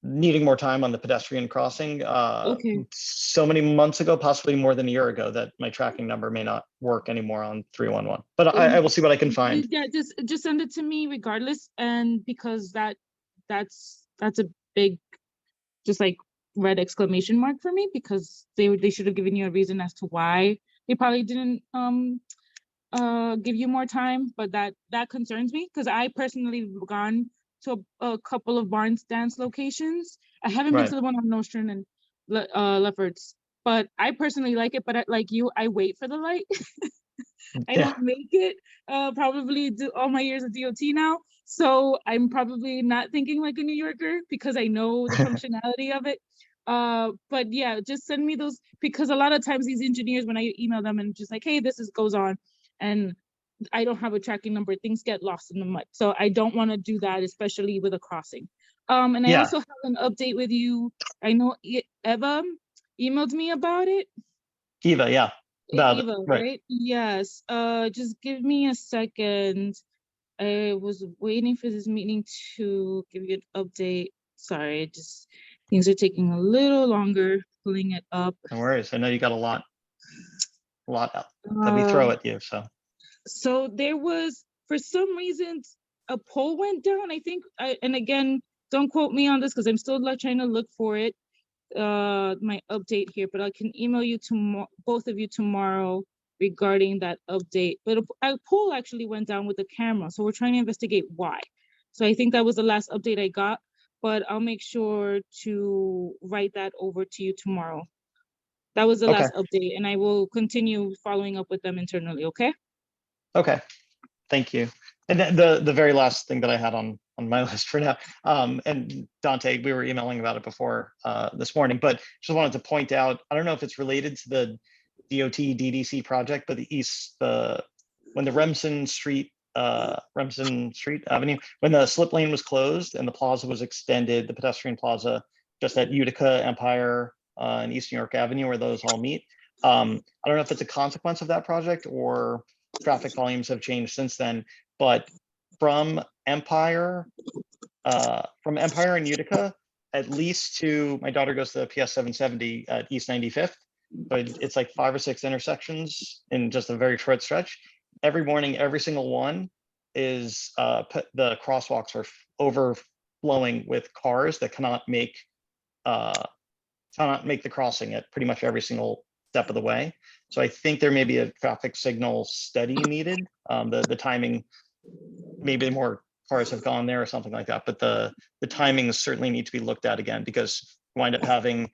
S6: needing more time on the pedestrian crossing
S7: Okay.
S6: so many months ago, possibly more than a year ago, that my tracking number may not work anymore on 311. But I will see what I can find.
S7: Yeah, just send it to me regardless, and because that's a big, just like red exclamation mark for me, because they should have given you a reason as to why they probably didn't give you more time, but that concerns me because I personally have gone to a couple of Barnes dance locations. I haven't been
S6: Right.
S7: to the one on Nostrand and Lefferts, but I personally like it. But like you, I wait for the light. I
S6: Yeah.
S7: don't make it probably do all my years of DOT now. So I'm probably not thinking like a New Yorker because I know the functionality of it. But yeah, just send me those, because a lot of times these engineers, when I email them and just like, hey, this goes on, and I don't have a tracking number, things get lost in the mud. So I don't want to do that, especially with a crossing. And I
S6: Yeah.
S7: also have an update with you. I know Eva emailed me about it.
S6: Eva, yeah. About
S7: Eva,
S6: right.
S7: right? Yes. Just give me a second. I was waiting for this meeting to give you an update. Sorry, just things are taking a little longer pulling it up.
S6: No worries. I know you got a lot that we throw at you.
S7: So there was, for some reason, a poll went down. I think, and again, don't quote me on this because I'm still trying to look for it, my update here, but I can email you tomorrow, both of you tomorrow, regarding that update. But a poll actually went down with the camera, so we're trying to investigate why. So I think that was the last update I got, but I'll make sure to write that over to you tomorrow. That was the
S6: Okay.
S7: last update, and I will continue following up with them internally, okay?
S6: Okay. Thank you. And then the very last thing that I had on my list for now, and Dante, we were emailing about it before this morning, but just wanted to point out, I don't know if it's related to the DOT DDC project, but when the Remsen Street Avenue, when the slip lane was closed and the plaza was extended, the pedestrian plaza just at Utica, Empire, and East New York Avenue, where those all meet. I don't know if it's a consequence of that project or traffic volumes have changed since then, but from Empire and Utica, at least to, my daughter goes to the PS 770 at East 95th, but it's like 5 or 6 intersections in just a very short stretch. Every morning, every single one is the crosswalks are overflowing with cars that cannot make the crossing at pretty much every single step of the way. So I think there may be a traffic signal study needed. The timing, maybe more cars have gone there or something like that, but the timings certainly need to be looked at again, because you wind up having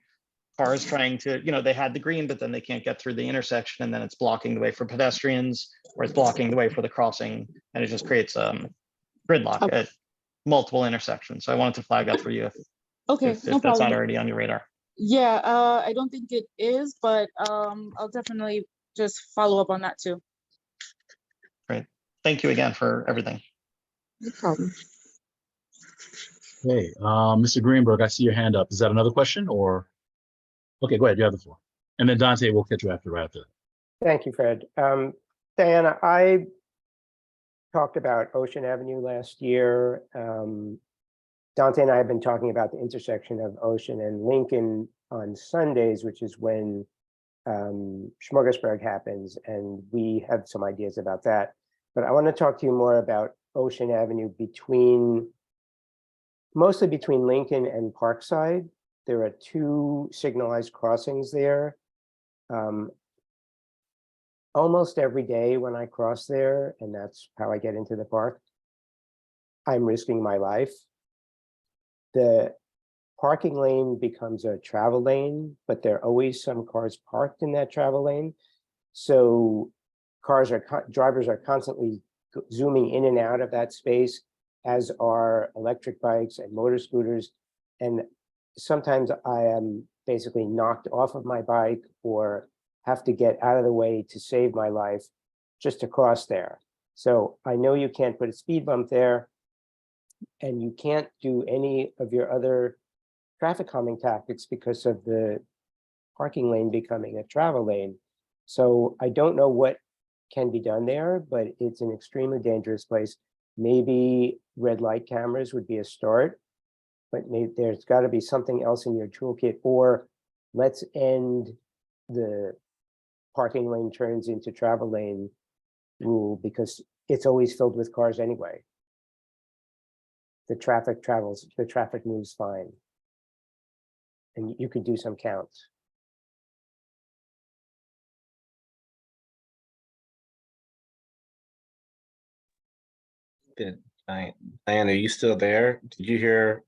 S6: cars trying to, they had the green, but then they can't get through the intersection, and then it's blocking the way for pedestrians, or it's blocking the way for the crossing, and it just creates gridlock at multiple intersections. So I wanted to flag that for you if
S7: No
S6: that's not
S7: problem.
S6: already on your radar.
S7: Yeah, I don't think it is, but I'll definitely just follow up on that too.
S6: Great. Thank you again for everything.
S7: No problem.
S3: Hey, Mr. Greenberg, I see your hand up. Is that another question or? Okay, go ahead. You have the floor. And then Dante will catch you right after that.
S9: Thank you, Fred. Diana, I talked about Ocean Avenue last year. Dante and I have been talking about the intersection of Ocean and Lincoln on Sundays, which is when Smorgasburg happens, and we have some ideas about that. But I want to talk to you more about Ocean Avenue mostly between Lincoln and Parkside. There are 2 signalized crossings there. Almost every day when I cross there, and that's how I get into the park, I'm risking my life. The parking lane becomes a travel lane, but there are always some cars parked in that travel lane. So drivers are constantly zooming in and out of that space, as are electric bikes and motor scooters. And sometimes I am basically knocked off of my bike or have to get out of the way to save my life just to cross there. So I know you can't put a speed bump there, and you can't do any of your other traffic calming tactics because of the parking lane becoming a travel lane. So I don't know what can be done there, but it's an extremely dangerous place. Maybe red light cameras would be a start. but maybe there's got to be something else in your toolkit, or let's end the parking lane turns into travel lane rule because it's always filled with cars anyway. The traffic moves fine. And you could do some counts.
S8: Diane, are you still there? Did you hear?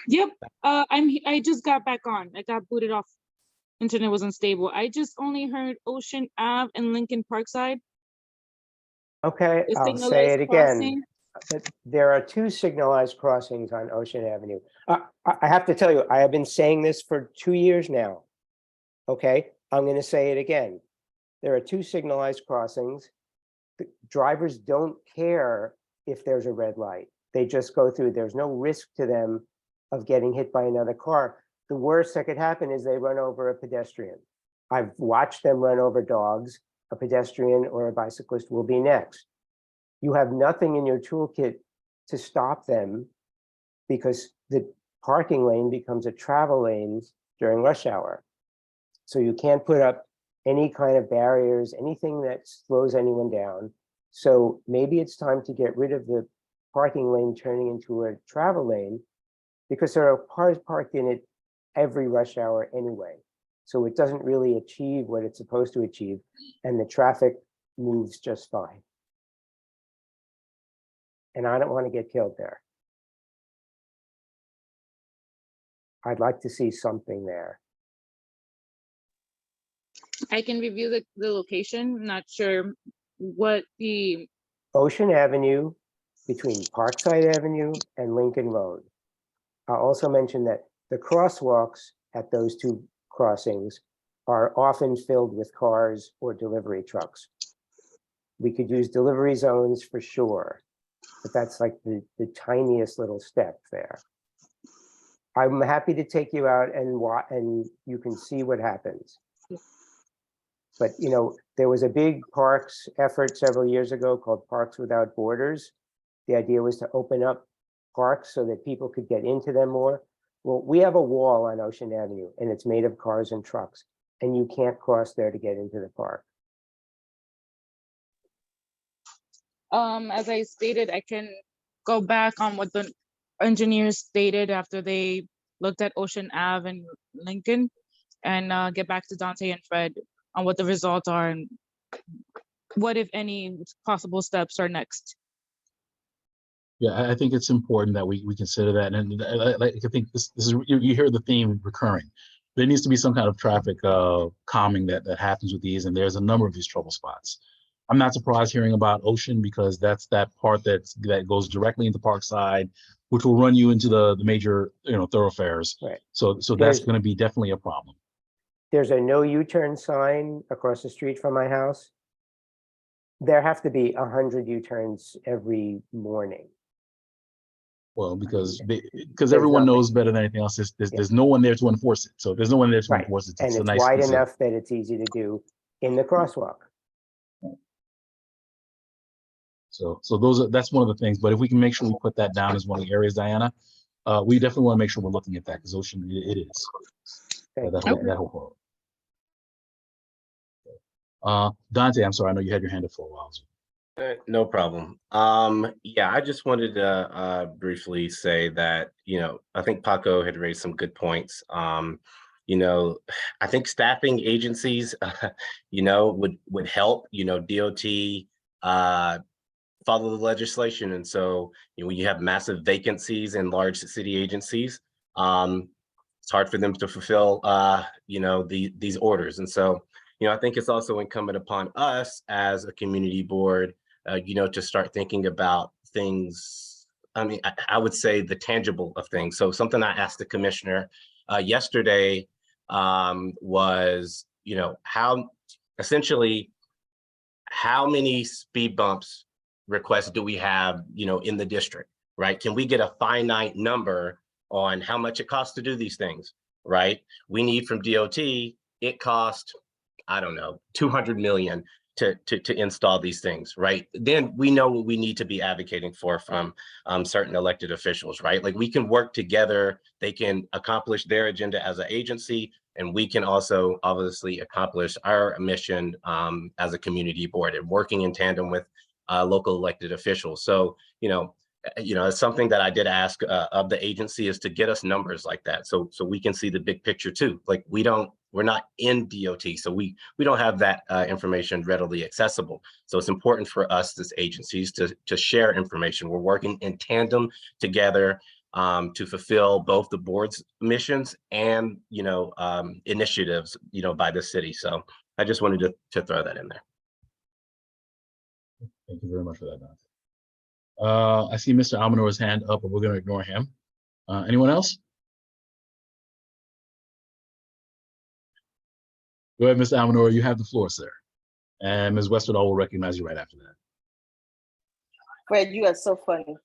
S7: Yep, I just got back on. I got booted off. Internet was unstable. I just only heard Ocean Ave and Lincoln Parkside.
S9: Okay,
S7: The
S9: I'll say
S7: signalized
S9: it again.
S7: crossing.
S9: There are 2 signalized crossings on Ocean Avenue. I have to tell you, I have been saying this for 2 years now. Okay, I'm going to say it again. There are 2 signalized crossings. The drivers don't care if there's a red light. They just go through. There's no risk to them of getting hit by another car. The worst that could happen is they run over a pedestrian. I've watched them run over dogs. A pedestrian or a bicyclist will be next. You have nothing in your toolkit to stop them because the parking lane becomes a travel lane during rush hour. So you can't put up any kind of barriers, anything that slows anyone down. So maybe it's time to get rid of the parking lane turning into a travel lane because there are cars parked in it every rush hour anyway. So it doesn't really achieve what it's supposed to achieve, and the traffic moves just fine. And I don't want to get killed there. I'd like to see something there.
S7: I can review the location. I'm not sure what the
S9: Ocean Avenue between Parkside Avenue and Lincoln Road. I'll also mention that the crosswalks at those 2 crossings are often filled with cars or delivery trucks. We could use delivery zones for sure, but that's like the tiniest little step there. I'm happy to take you out and you can see what happens. But you know, there was a big parks effort several years ago called Parks Without Borders. The idea was to open up parks so that people could get into them more. Well, we have a wall on Ocean Avenue and it's made of cars and trucks, and you can't cross there to get into the park.
S7: as I stated, I can go back on what the engineers stated after they looked at Ocean Ave and Lincoln, and get back to Dante and Fred on what the results are and what, if any, possible steps are next.
S3: Yeah, I think it's important that we consider that, and like I think this is you hear the theme recurring. There needs to be some kind of traffic calming that happens with these, and there's a number of these trouble spots. I'm not surprised hearing about Ocean because that's that part that goes directly into Parkside, which will run you into the major thoroughfares.
S9: Right.
S3: So that's going to be definitely a problem.
S9: There's a no U-turn sign across the street from my house. There have to be 100 U-turns every morning.
S3: Well, because everyone knows better than anything else. There's no one there to enforce it. So there's no one there to enforce it.
S9: And it's wide enough that it's easy to do in the crosswalk.
S3: So that's one of the things. But if we can make sure we put that down as one of the areas, Diana, we definitely want to make sure we're looking at that because Ocean, it is. That whole part. Dante, I'm sorry, I know you had your hand up for a while.
S8: No problem. Yeah, I just wanted to briefly say that, I think Paco had raised some good points. I think staffing agencies, would help, DOT, follow the legislation. And so, when you have massive vacancies in large city agencies, it's hard for them to fulfill, these orders. And so, I think it's also incumbent upon us as a community board, to start thinking about things. I mean, I would say the tangible of things. So something I asked the commissioner yesterday was, how many speed bumps requests do we have, in the district, right? Can we get a finite number on how much it costs to do these things, right? We need from DOT, it cost, I don't know, 200 million. to install these things, right? Then we know what we need to be advocating for from certain elected officials, right? Like we can work together, they can accomplish their agenda as an agency, and we can also obviously accomplish our mission as a community board and working in tandem with local elected officials. So, it's something that I did ask of the agency is to get us numbers like that, so we can see the big picture too. Like we're not in DOT, so we don't have that information readily accessible. So it's important for us as agencies to share information. We're working in tandem together to fulfill both the board's missions and initiatives by the city. So I just wanted to throw that in there.
S3: Thank you very much for that, Dante. I see Mr. Almanor's hand up, but we're going to ignore him. Anyone else? Go ahead, Mr. Almanor, you have the floor, sir. And Ms. Westerdahl will recognize you right after that.
S1: Fred, you are so funny.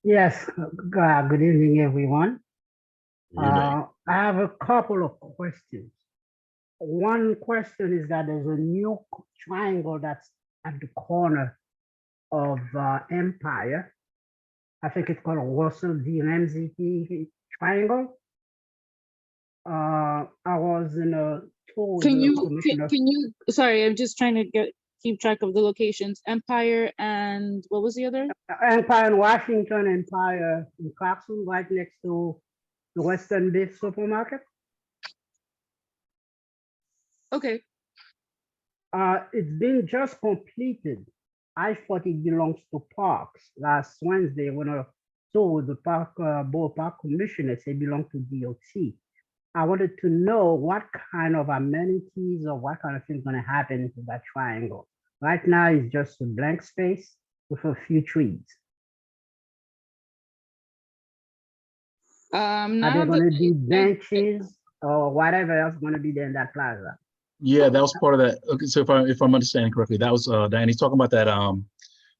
S10: Yes, good evening, everyone.
S3: Good evening.
S10: I have a couple of questions. One question is that there's a new triangle that's at the corner of Empire. I think it's called a Russell D. Ramsey triangle. I was in a tour.
S7: Can you, sorry, I'm just trying to keep track of the locations. Empire and what was the other?
S10: Empire in Washington, Empire in Clarkson, right next to the Western Big Supermarket.
S7: Okay.
S10: It's been just completed. I thought it belongs to Parks. Last Wednesday, when I saw the Borough Park Commissioner say it belonged to DOT. I wanted to know what kind of amenities or what kind of things going to happen to that triangle. Right now, it's just a blank space with a few trees. Are there going to be benches or whatever else going to be there in that plaza?
S3: Yeah, that was part of that. Okay, so if I'm understanding correctly, that was Diane, he's talking about that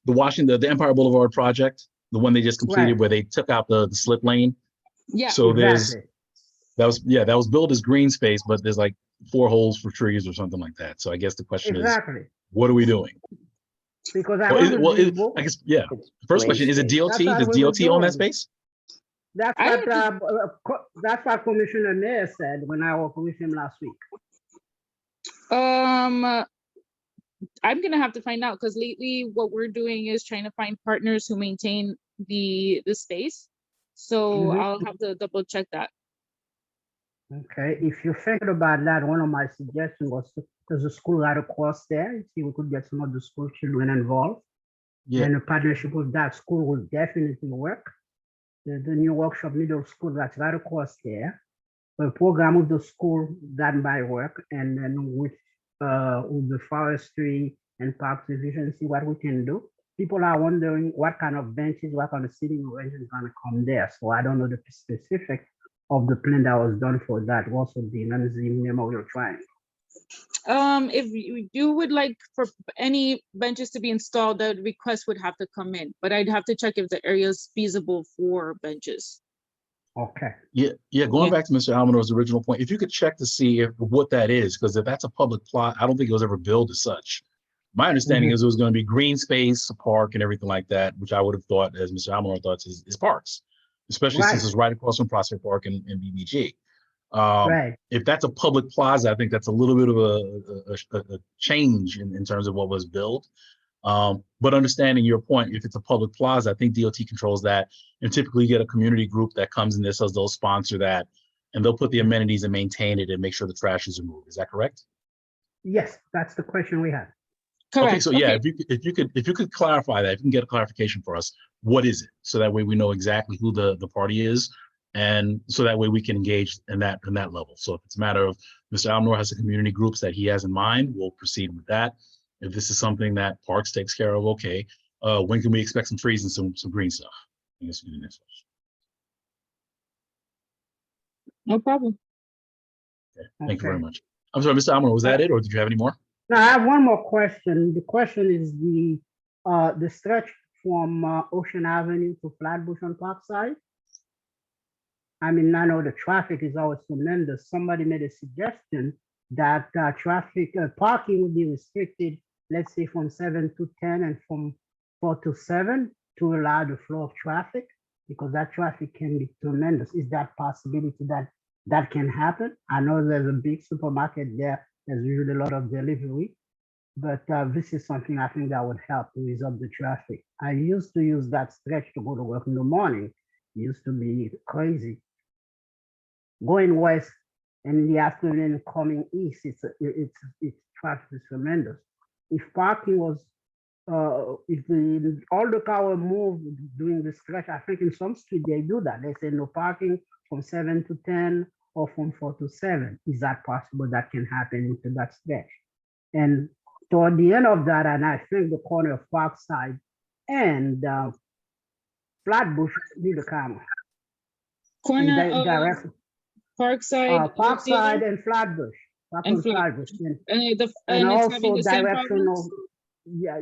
S3: the Empire Boulevard project, the one they just completed, right, where they took out the slip lane.
S7: Yeah.
S3: So
S10: exactly.
S3: that was built as green space, but there's like 4 holes for trees or something like that. So I guess the question is, what are we doing?
S10: Because
S3: I guess, yeah. The first question, is it DOT? Does DOT own that space?
S10: That's what Commissioner Mayer said when I worked with him last week.
S7: I'm gonna have to find out, because lately what we're doing is trying to find partners who maintain the space. So I'll have to double check that.
S10: Okay, if you're thinking about that, one of my suggestions was there's a school right across there. See, we could get some of the school children involved. Yeah. And a partnership with that school will definitely work. The new workshop middle school that's right across there. The program with the school that might work, and then with the forestry and parks division, see what we can do. People are wondering what kind of benches, what kind of seating arrangements is going to come there. So I don't know the specific of the plan that was done for that. Also, the Ramsey Memorial Triangle.
S7: If you would like for any benches to be installed, that request would have to come in, but I'd have to check if the area is feasible for benches.
S10: Okay.
S3: Yeah. Going back to Mr. Almanor's original point, if you could check to see what that is, because if that's a public plot, I don't think it was ever billed as such. My understanding is it was going to be green space, a park, and everything like that, which I would have thought, as Mr. Almanor thought, is parks, especially since it's right across from Prospect Park and BBG. If that's a public plaza, I think that's a little bit of a change in terms of what was billed. But understanding your point, if it's a public plaza, I think DOT controls that, and typically you get a community group that comes in there, says they'll sponsor that, and they'll put the amenities and maintain it and make sure the trash is removed. Is that correct?
S10: Yes, that's the question we have.
S7: Correct.
S3: Okay, so yeah, if you could clarify that, if you can get a clarification for us, what is it? So that way we know exactly who the party is, and so that way we can engage in that level. So if it's a matter of Mr. Almanor has the community groups that he has in mind, we'll proceed with that. If this is something that Parks takes care of, okay. When can we expect some trees and some green stuff? I guess we do the next question.
S7: No problem.
S3: Okay. Thank you very much. I'm sorry, Mr. Almanor, was that it, or did you have any more?
S10: No, I have one more question. The question is the stretch from Ocean Avenue to Flatbush on Parkside. I mean, I know the traffic is always tremendous. Somebody made a suggestion that traffic parking will be restricted, let's say from 7 to 10 and from 4 to 7 to allow the flow of traffic, because that traffic can be tremendous. Is that possibility that can happen? I know there's a big supermarket there. There's usually a lot of delivery, but this is something I think that would help to resolve the traffic. I used to use that stretch to go to work in the morning. It used to be crazy. Going west and in the afternoon coming east, it's traffic is tremendous. If parking was, if all the car were moved during the stretch, I think in some street they do that. They say no parking from 7 to 10 or from 4 to 7. Is that possible? That can happen into that stretch. And toward the end of that, and I think the corner of Parkside and Flatbush need a camera.
S7: Corner of
S10: Direct,
S7: Parkside. what's the
S10: Parkside
S7: other?
S10: and Flatbush.
S7: And
S10: Flatbush.
S7: And
S10: And
S7: it's having
S10: also
S7: the same
S10: directional,
S7: problems?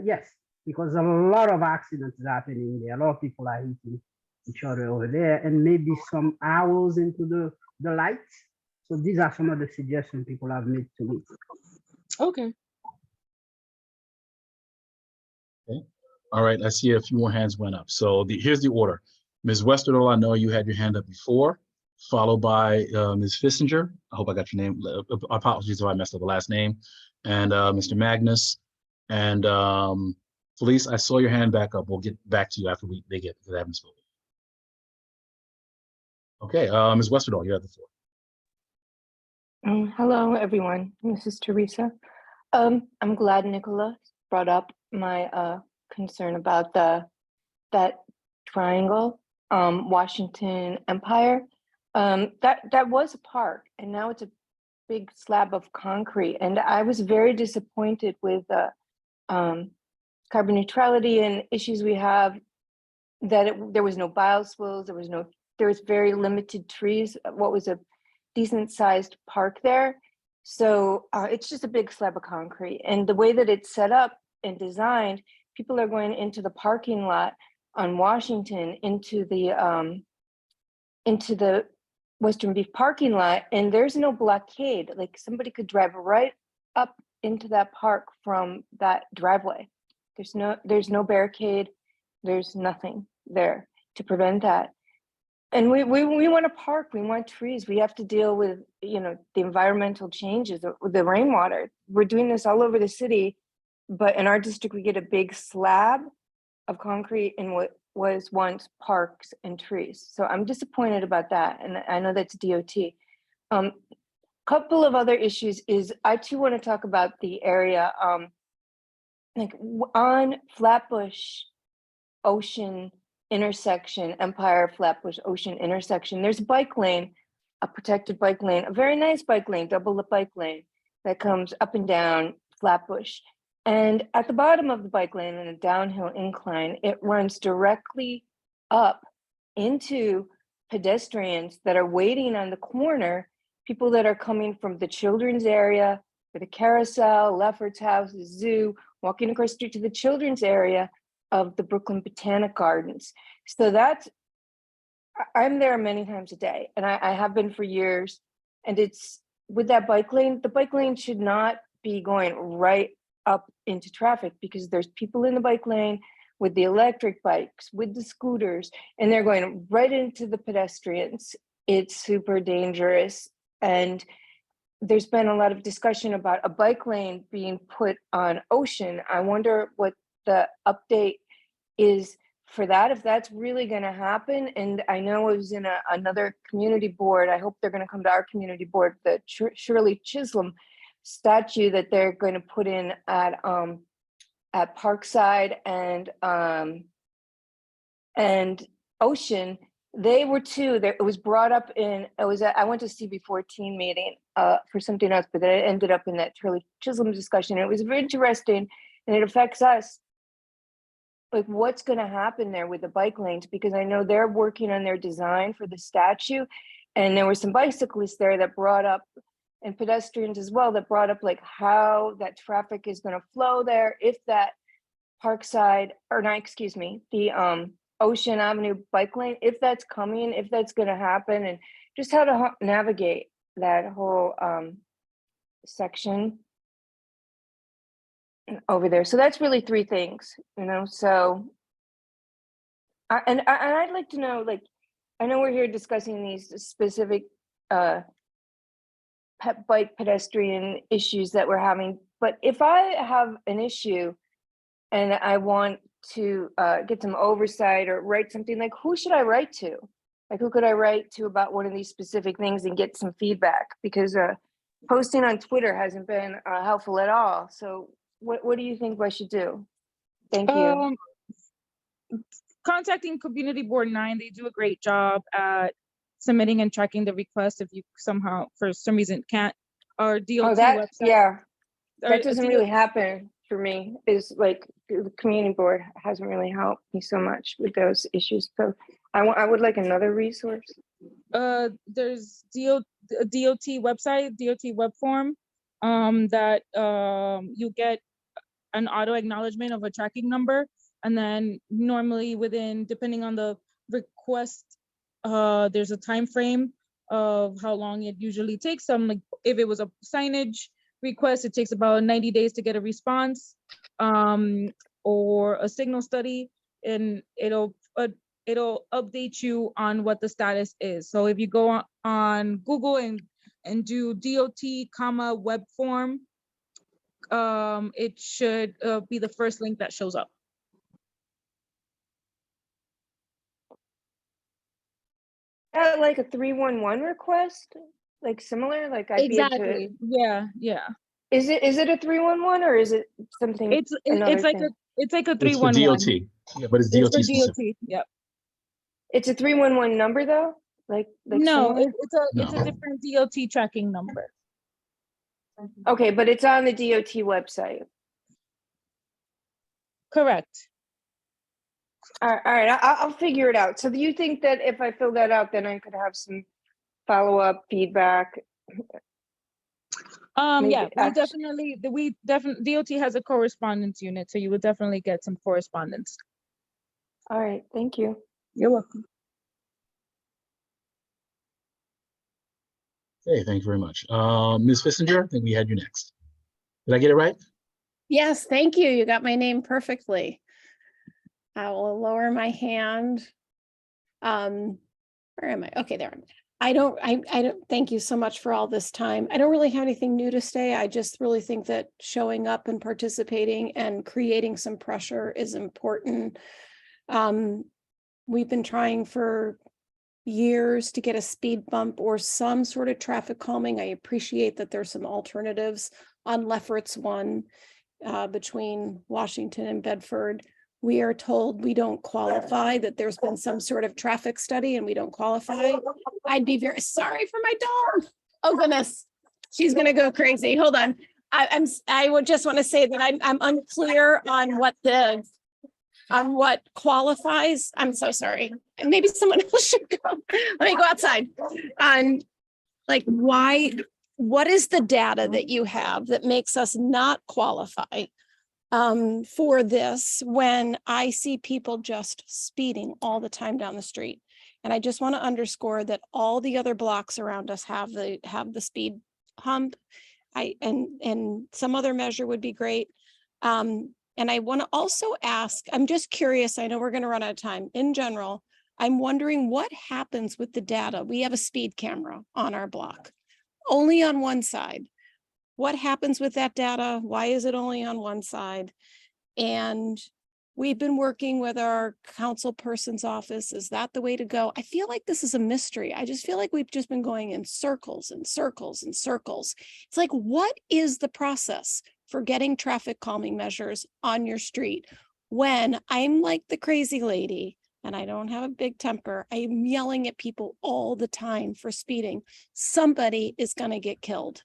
S10: yes, because a lot of accidents happening there. A lot of people are hitting each other over there, and maybe some hours into the lights. So these are some of the suggestions people have made to me.
S7: Okay.
S3: All right, I see a few more hands went up. So here's the order. Ms. Westerdahl, I know you had your hand up before, followed by Ms. Fissinger. I hope I got your name. Apologies if I messed up the last name. And Mr. Magnus. And Felice, I saw your hand back up. We'll get back to you after they haven't spoken. Okay, Ms. Westerdahl, you have the floor.
S11: Hello, everyone. This is Teresa. I'm glad Nicola brought up my concern about that triangle, Washington Empire. That was a park, and now it's a big slab of concrete. And I was very disappointed with carbon neutrality and issues we have. That there was no bioswales, there was very limited trees. What was a decent sized park there. So it's just a big slab of concrete. And the way that it's set up and designed, people are going into the parking lot on Washington, into the Western Beef parking lot, and there's no blockade. Like somebody could drive right up into that park from that driveway. There's no barricade. There's nothing there to prevent that. And we want a park, we want trees. We have to deal with, the environmental changes, the rainwater. We're doing this all over the city, but in our district, we get a big slab of concrete in what was once parks and trees. So I'm disappointed about that. And I know that's DOT. Couple of other issues is I too want to talk about the area, like on Flatbush Ocean intersection, Empire Flatbush Ocean intersection, there's a bike lane, a protected bike lane, a very nice bike lane, double bike lane that comes up and down Flatbush. And at the bottom of the bike lane in a downhill incline, it runs directly up into pedestrians that are waiting on the corner, people that are coming from the children's area, for the carousel, Lefferts House, the zoo, walking across the street to the children's area of the Brooklyn Botanic Gardens. So I'm there many times a day, and I have been for years. And it's with that bike lane, the bike lane should not be going right up into traffic, because there's people in the bike lane with the electric bikes, with the scooters, and they're going right into the pedestrians. It's super dangerous. And there's been a lot of discussion about a bike lane being put on Ocean. I wonder what the update is for that, if that's really going to happen. And I know it was in another community board. I hope they're going to come to our community board, the Shirley Chisholm statue that they're going to put in at Parkside and Ocean. They were too. It was brought up in. I went to CB14 meeting for something else, but then it ended up in that Shirley Chisholm discussion. It was very interesting, and it affects us. Like what's going to happen there with the bike lanes, because I know they're working on their design for the statue, and there were some bicyclists there that brought up, and pedestrians as well, that brought up like how that traffic is going to flow there if that Parkside, or not, excuse me, the Ocean Avenue bike lane, if that's coming, if that's going to happen, and just how to navigate that whole section over there. So that's really three things, you know, so. And I'd like to know, like, I know we're here discussing these specific bike pedestrian issues that we're having, but if I have an issue and I want to get some oversight or write something, like, who should I write to? Like, who could I write to about one of these specific things and get some feedback? Because posting on Twitter hasn't been helpful at all. So what do you think I should do? Thank you.
S7: Contacting Community Board 9, they do a great job at submitting and tracking the request if you somehow, for some reason, can't, or DOT website.
S11: Yeah,
S7: or
S11: that doesn't
S7: DOT
S11: really happen for me. Is like the community board hasn't really helped me so much with those issues. So I would like another resource.
S7: There's DOT website, DOT web form, that you get an auto acknowledgement of a tracking number. And then normally within, depending on the request, there's a time frame of how long it usually takes. Like if it was a signage request, it takes about 90 days to get a response, or a signal study, and it'll update you on what the status is. So if you go on Google and do DOT, web form, it should be the first link that shows up.
S11: Like a 311 request, like similar, like I'd be able to.
S7: Exactly. Yeah.
S11: Is it a 311 or is it something?
S7: It's like
S11: thing?
S7: it's like a
S3: It's for
S7: 311.
S3: DOT. Yeah, but it's
S7: It's
S3: DOT
S7: for
S3: specific.
S7: DOT. Yep.
S11: It's a 311 number though, like
S7: No,
S11: similar?
S7: it's a different DOT tracking number.
S11: Okay, but it's on the DOT website.
S7: Correct.
S11: All right, I'll figure it out. So do you think that if I fill that out, then I could have some follow-up feedback? Maybe
S7: Yeah, we definitely DOT has a correspondence unit, so you would definitely get some correspondence.
S11: All right, thank you.
S7: You're welcome.
S3: Okay, thank you very much. Ms. Fissinger, I think we had you next. Did I get it right?
S12: Yes, thank you. You got my name perfectly. I will lower my hand. Where am I? Okay, there. I don't, thank you so much for all this time. I don't really have anything new to say. I just really think that showing up and participating and creating some pressure is important. We've been trying for years to get a speed bump or some sort of traffic calming. I appreciate that there's some alternatives on Lefferts 1 between Washington and Bedford. We are told we don't qualify, that there's been some sort of traffic study and we don't qualify. I'd be very sorry for my dog. Oh goodness, she's gonna go crazy. Hold on. I would just want to say that I'm unclear on what qualifies. I'm so sorry. And maybe someone else should go. Let me go outside. Like what is the data that you have that makes us not qualify for this when I see people just speeding all the time down the street? And I just want to underscore that all the other blocks around us have the speed hump. And some other measure would be great. And I want to also ask, I'm just curious, I know we're going to run out of time. In general, I'm wondering what happens with the data. We have a speed camera on our block, only on one side. What happens with that data? Why is it only on one side? And we've been working with our council person's office. Is that the way to go? I feel like this is a mystery. I just feel like we've just been going in circles and circles and circles. It's like, what is the process for getting traffic calming measures on your street when I'm like the crazy lady and I don't have a big temper? I am yelling at people all the time for speeding. Somebody is going to get killed.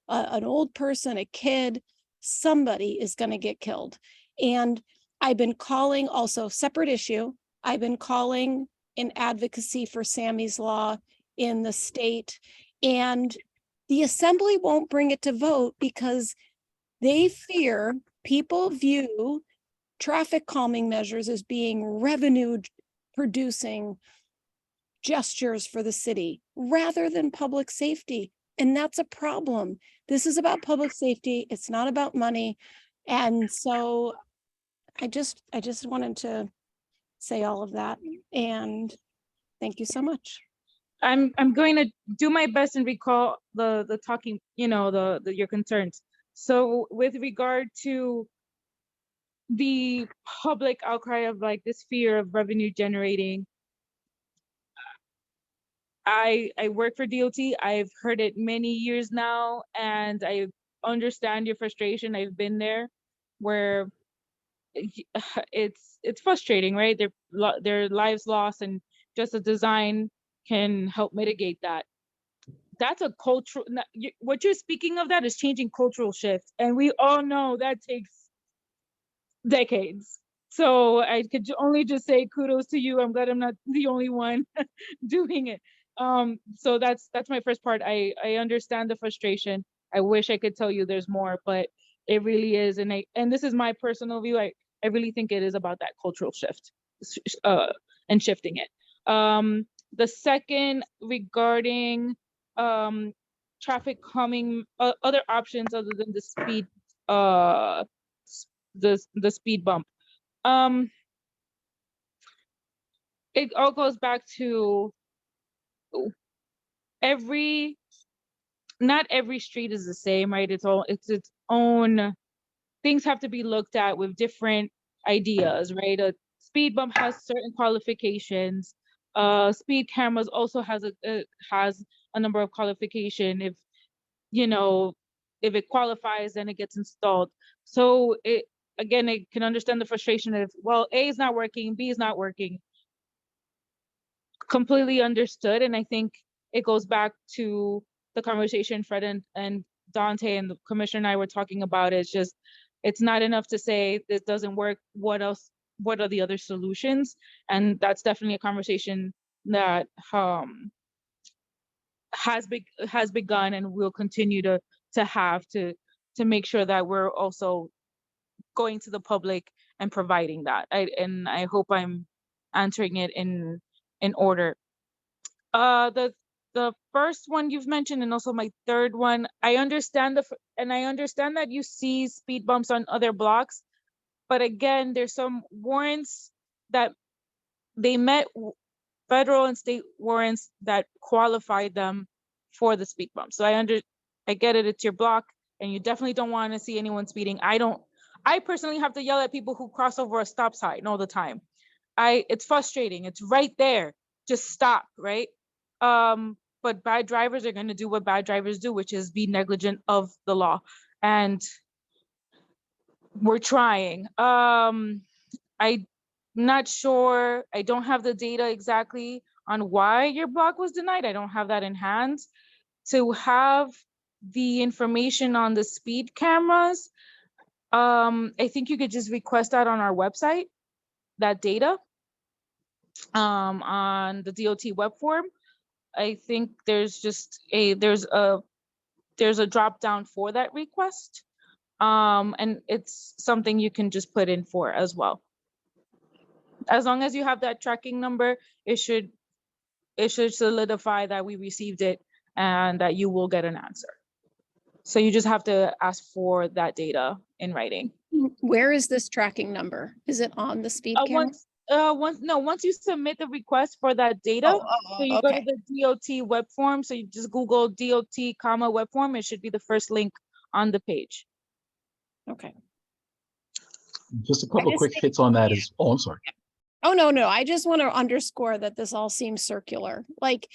S12: An old person, a kid, somebody is going to get killed. And I've been calling, also separate issue, I've been calling in advocacy for Sammy's Law in the state, and the assembly won't bring it to vote because they fear people view traffic calming measures as being revenue producing gestures for the city rather than public safety. And that's a problem. This is about public safety. It's not about money. And so I just wanted to say all of that. And thank you so much.
S7: I'm going to do my best and recall the talking, you know, your concerns. So with regard to the public outcry of like this fear of revenue generating, I work for DOT. I've heard it many years now, and I understand your frustration. I've been there where it's frustrating, right? Their lives lost, and just a design can help mitigate that. That's a cultural, what you're speaking of, that is changing cultural shift. And we all know that takes decades. So I could only just say kudos to you. I'm glad I'm not the only one doing it. So that's my first part. I understand the frustration. I wish I could tell you there's more, but it really is. And this is my personal view. I really think it is about that cultural shift and shifting it. The second, regarding traffic calming, other options other than the speed, the speed bump. It all goes back to not every street is the same, right? It's its own, things have to be looked at with different ideas, right? A speed bump has certain qualifications. Speed cameras also has a number of qualification. If, you know, if it qualifies, then it gets installed. So again, I can understand the frustration of, well, A is not working, B is not working. Completely understood. And I think it goes back to the conversation Fred and Dante and the commissioner and I were talking about. It's just, it's not enough to say this doesn't work. What else? What are the other solutions? And that's definitely a conversation that has begun and will continue to have to make sure that we're also going to the public and providing that. I hope I'm answering it in order. The first one you've mentioned, and also my third one, I understand that you see speed bumps on other blocks, but again, there's some warrants that they met federal and state warrants that qualified them for the speed bump. So I get it, it's your block, and you definitely don't want to see anyone speeding. I personally have to yell at people who cross over a stop sign all the time. It's frustrating. It's right there. Just stop, right? But bad drivers are going to do what bad drivers do, which is be negligent of the law. And we're trying. I'm not sure. I don't have the data exactly on why your block was denied. I don't have that in hand. To have the information on the speed cameras, I think you could just request that on our website, that data, on the DOT web form. I think there's a drop down for that request. And it's something you can just put in for as well. As long as you have that tracking number, it should solidify that we received it and that you will get an answer. So you just have to ask for that data in writing.
S12: Where is this tracking number? Is it on the speed camera?
S7: Once you submit the request for that data, so you go to the DOT web form. So you just Google DOT, web form. It should be the first link on the page.
S12: Okay.
S3: Just a couple of quick hits on that is, oh, I'm sorry.
S12: Oh, no. I just want to underscore that this all seems circular. Like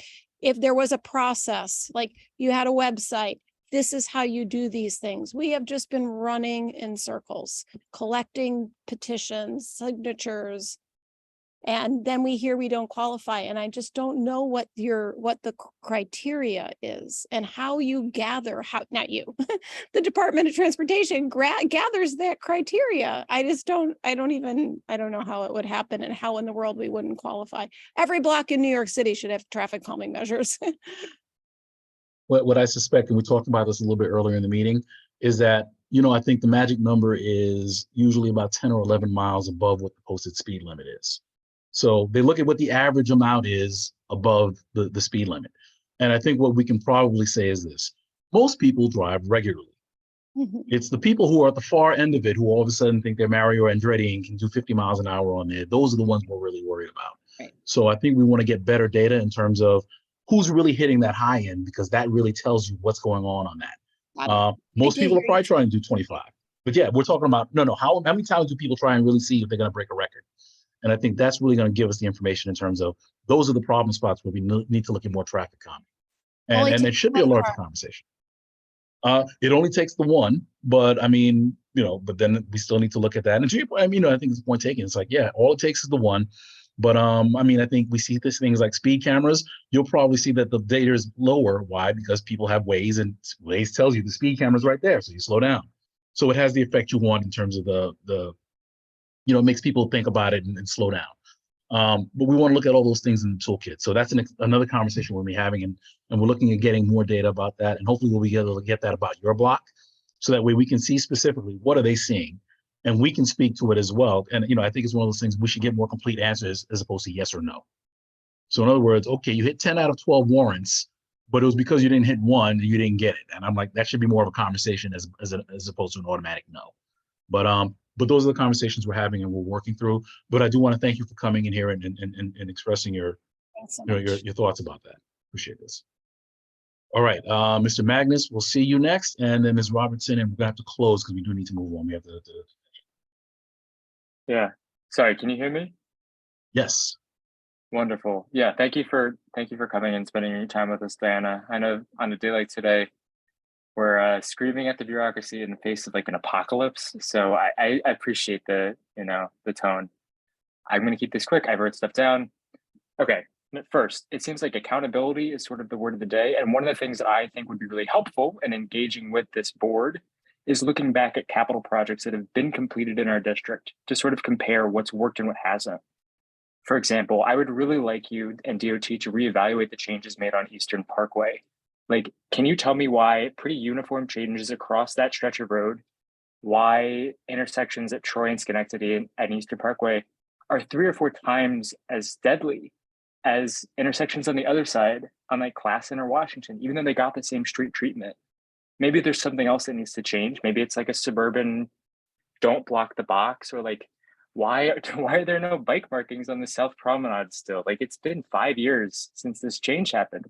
S12: if there was a process, like you had a website, this is how you do these things. We have just been running in circles, collecting petitions, signatures, and then we hear we don't qualify. And I just don't know what the criteria is and how you gather, not you, the Department of Transportation gathers that criteria. I don't know how it would happen and how in the world we wouldn't qualify. Every block in New York City should have traffic calming measures.
S3: What I suspect, and we talked about this a little bit earlier in the meeting, is that, I think the magic number is usually about 10 or 11 miles above what the posted speed limit is. So they look at what the average amount is above the speed limit. And I think what we can probably say is this: most people drive regularly. It's the people who are at the far end of it who all of a sudden think they're Mario Andretti and can do 50 miles an hour on there. Those are the ones we're really worried about.
S2: Right.
S3: So I think we want to get better data in terms of who's really hitting that high end, because that really tells you what's going on that. Most people are probably trying to do 25. But yeah, we're talking about, how many times do people try and really see if they're going to break a record? And I think that's really going to give us the information in terms of those are the problem spots where we need to look at more traffic calming. And it should be a larger conversation. It only takes the one, but I mean, but then we still need to look at that. And to your point, I mean, I think it's the point taken. It's like, yeah, all it takes is the one. But I mean, I think we see these things like speed cameras. You'll probably see that the data is lower. Why? Because people have Waze, and Waze tells you the speed camera's right there, so you slow down. So it has the effect you want in terms of the it makes people think about it and slow down. But we want to look at all those things in the toolkit. So that's another conversation we'll be having, and we're looking at getting more data about that. And hopefully we'll be able to get that about your block, so that way we can see specifically what are they seeing, and we can speak to it as well. And I think it's one of those things we should get more complete answers as opposed to yes or no. So in other words, okay, you hit 10 out of 12 warrants, but it was because you didn't hit one and you didn't get it. And I'm like, that should be more of a conversation as opposed to an automatic no. But those are the conversations we're having and we're working through. But I do want to thank you for coming in here and expressing your thoughts about that. Appreciate this. All right, Mr. Magnus, we'll see you next, and then Ms. Robertson, and we're gonna have to close because we do need to move on. We have to.
S13: Yeah. Sorry, can you hear me?
S3: Yes.
S13: Wonderful. Yeah, thank you for coming and spending your time with us, Diana. I know on a day like today, we're screaming at the bureaucracy in the face of like an apocalypse. So I appreciate the tone. I'm gonna keep this quick. I wrote stuff down. Okay. First, it seems like accountability is sort of the word of the day. And one of the things that I think would be really helpful in engaging with this board is looking back at capital projects that have been completed in our district to sort of compare what's worked and what hasn't. For example, I would really like you and DOT to reevaluate the changes made on Eastern Parkway. Like, can you tell me why pretty uniform changes across that stretch of road, why intersections at Troy and Schenectady and Eastern Parkway are 3 or 4 times as deadly as intersections on the other side on like Classen or Washington, even though they got the same street treatment? Maybe there's something else that needs to change. Maybe it's like a suburban, don't block the box, or like, why are there no bike markings on the South Promenade still? Like, it's been 5 years since this change happened.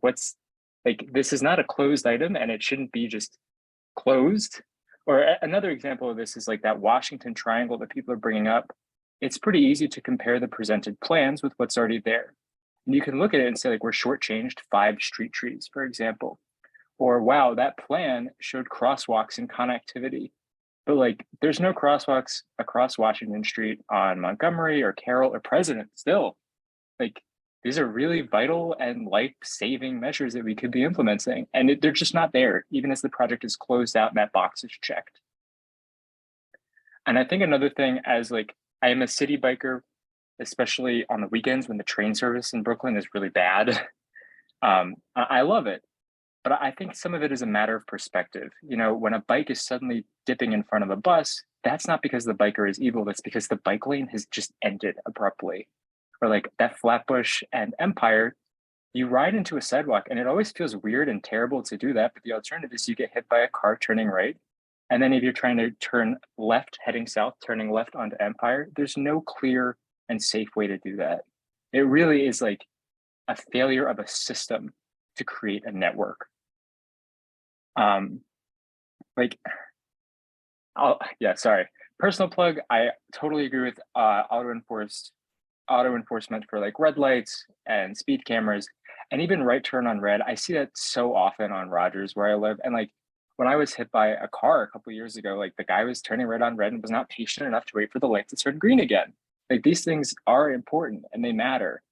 S13: This is not a closed item and it shouldn't be just closed. Or another example of this is like that Washington triangle that people are bringing up. It's pretty easy to compare the presented plans with what's already there. And you can look at it and say, like, we're shortchanged 5 street trees, for example. Or, wow, that plan showed crosswalks and connectivity. But like, there's no crosswalks across Washington Street on Montgomery or Carroll or President still. Like, these are really vital and life-saving measures that we could be implementing. And they're just not there, even as the project is closed out and that box is checked. And I think another thing, as like, I am a city biker, especially on the weekends when the train service in Brooklyn is really bad. I love it, but I think some of it is a matter of perspective. When a bike is suddenly dipping in front of a bus, that's not because the biker is evil, that's because the bike lane has just ended abruptly. Or like that Flatbush and Empire, you ride into a sidewalk and it always feels weird and terrible to do that, but the alternative is you get hit by a car turning right. And then if you're trying to turn left, heading south, turning left onto Empire, there's no clear and safe way to do that. It really is like a failure of a system to create a network. Personal plug, I totally agree with auto enforcement for like red lights and speed cameras and even right turn on red. I see that so often on Rogers where I live. And like, when I was hit by a car a couple of years ago, like the guy was turning red on red and was not patient enough to wait for the light to turn green again. Like, these things are important and they matter.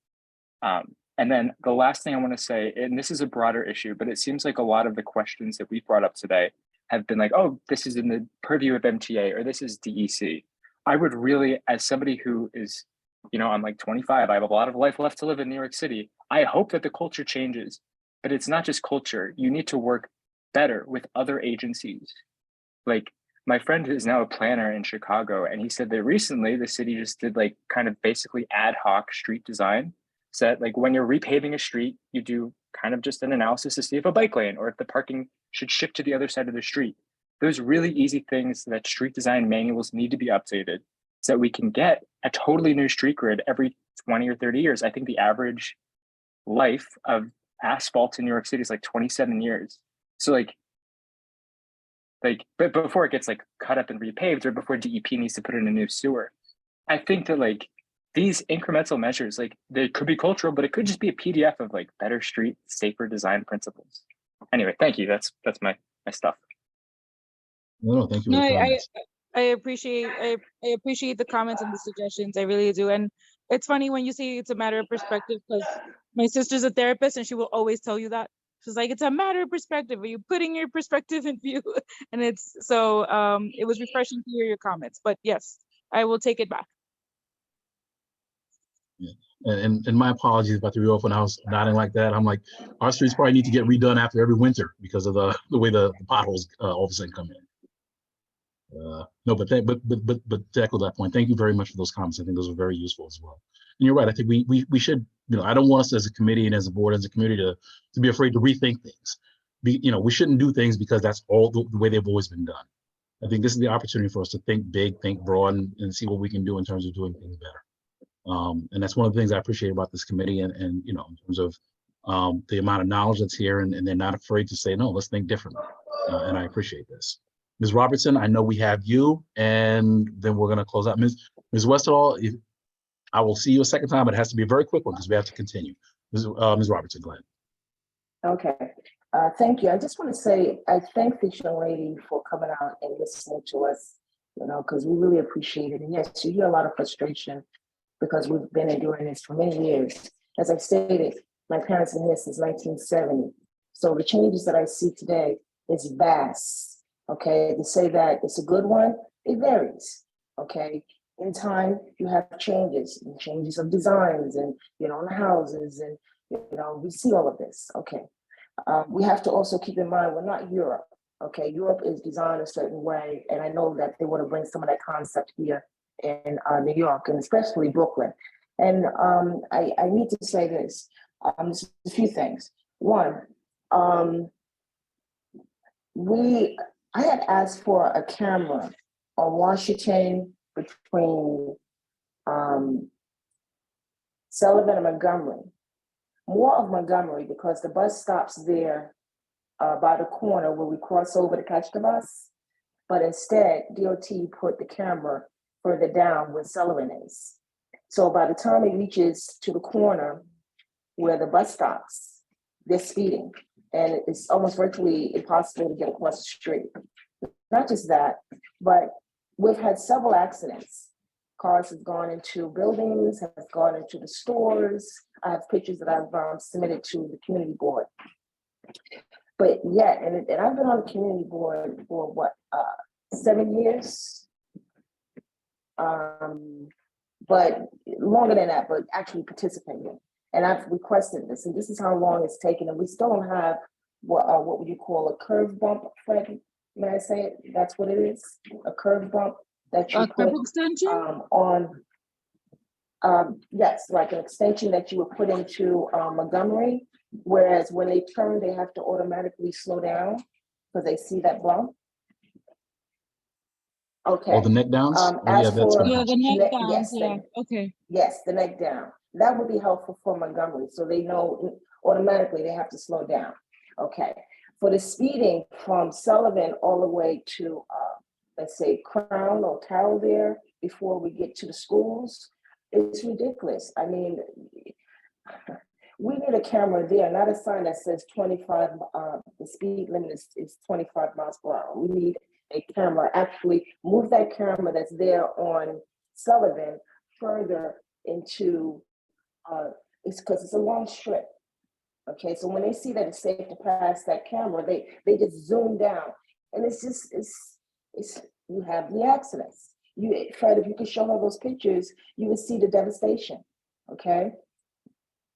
S13: And then the last thing I want to say, and this is a broader issue, but it seems like a lot of the questions that we've brought up today have been like, oh, this is in the purview of MTA or this is DEC. I would really, as somebody who is, I'm like 25, I have a lot of life left to live in New York City. I hope that the culture changes, but it's not just culture. You need to work better with other agencies. Like, my friend is now a planner in Chicago, and he said that recently the city just did like kind of basically ad hoc street design. so that like when you're repaving a street, you do kind of just an analysis to see if a bike lane or if the parking should shift to the other side of the street. Those really easy things that street design manuals need to be updated so that we can get a totally new street grid every 20 or 30 years. I think the average life of asphalt in New York City is like 27 years. So like, but before it gets like cut up and repaved or before DEP needs to put in a new sewer. I think that like these incremental measures, like they could be cultural, but it could just be a PDF of like better street, safer design principles. Anyway, thank you. That's my stuff.
S3: No, thank you.
S7: No,
S3: for the comments.
S7: I appreciate the comments and the suggestions. I really do. And it's funny when you say it's a matter of perspective, because my sister's a therapist and she will always tell you that. She's like, it's a matter of perspective. Are you putting your perspective in view? And it's so it was refreshing to hear your comments. But yes, I will take it back.
S3: Yeah. And my apologies about the reopen. I was nodding like that. I'm like, our streets probably need to get redone after every winter because of the way the potholes all of a sudden come in. No, but to echo that point, thank you very much for those comments. I think those are very useful as well. And you're right. I think we should, I don't want us as a committee and as a board, as a community to be afraid to rethink things. We shouldn't do things because that's all the way they've always been done. I think this is the opportunity for us to think big, think broad, and see what we can do in terms of doing things better. And that's one of the things I appreciate about this committee and in terms of the amount of knowledge that's here, and they're not afraid to say, no, let's think differently. And I appreciate this. Ms. Robertson, I know we have you, and then we're going to close out. Ms. Westall, I will see you a second time, but it has to be a very quick one because we have to continue. Ms. Robertson, go ahead.
S1: Okay, thank you. I just want to say I thank this young lady for coming out and listening to us, because we really appreciate it. And yes, you hear a lot of frustration because we've been enduring this for many years. As I've stated, my parents have been here since 1970. So the changes that I see today is vast. Okay, to say that it's a good one, it varies. Okay, in time you have changes of designs and in the houses, and we see all of this. Okay, we have to also keep in mind we're not Europe. Okay, Europe is designed a certain way, and I know that they want to bring some of that concept here in New York and especially Brooklyn. And I need to say this. Just a few things. One, I had asked for a camera on Washington between Sullivan and Montgomery. More of Montgomery because the bus stops there by the corner where we cross over to catch the bus. But instead, DOT put the camera further down where Sullivan is. So by the time it reaches to the corner where the bus stops, they're speeding. And it's almost virtually impossible to get across the street. Not just that, but we've had several accidents. Cars have gone into buildings, have gone into the stores. I have pictures that I've submitted to the community board. But yet, and I've been on the community board for what, 7 years? But longer than that, but actually participating. And I've requested this, and this is how long it's taken, and we still don't have what would you call a curb bump, Fred? May I say it? That's what it is, a curb bump that you put on. Yes, like an extension that you would put into Montgomery, whereas when they turn, they have to automatically slow down because they see that bump. Okay.
S3: Oh, the neck downs?
S7: The neck downs,
S1: yes,
S7: okay.
S1: Yes, the neck down. That would be helpful for Montgomery, so they know automatically they have to slow down. Okay. For the speeding from Sullivan all the way to, let's say, Crown or Carroll there before we get to the schools, it's ridiculous. I mean, we need a camera there, not a sign that says 25, the speed limit is 25 miles per hour. We need a camera, actually move that camera that's there on Sullivan further into, it's because it's a long strip. Okay, so when they see that it's safe to pass that camera, they just zoom down, and it's you have the accidents. Fred, if you could show me those pictures, you would see the devastation. Okay,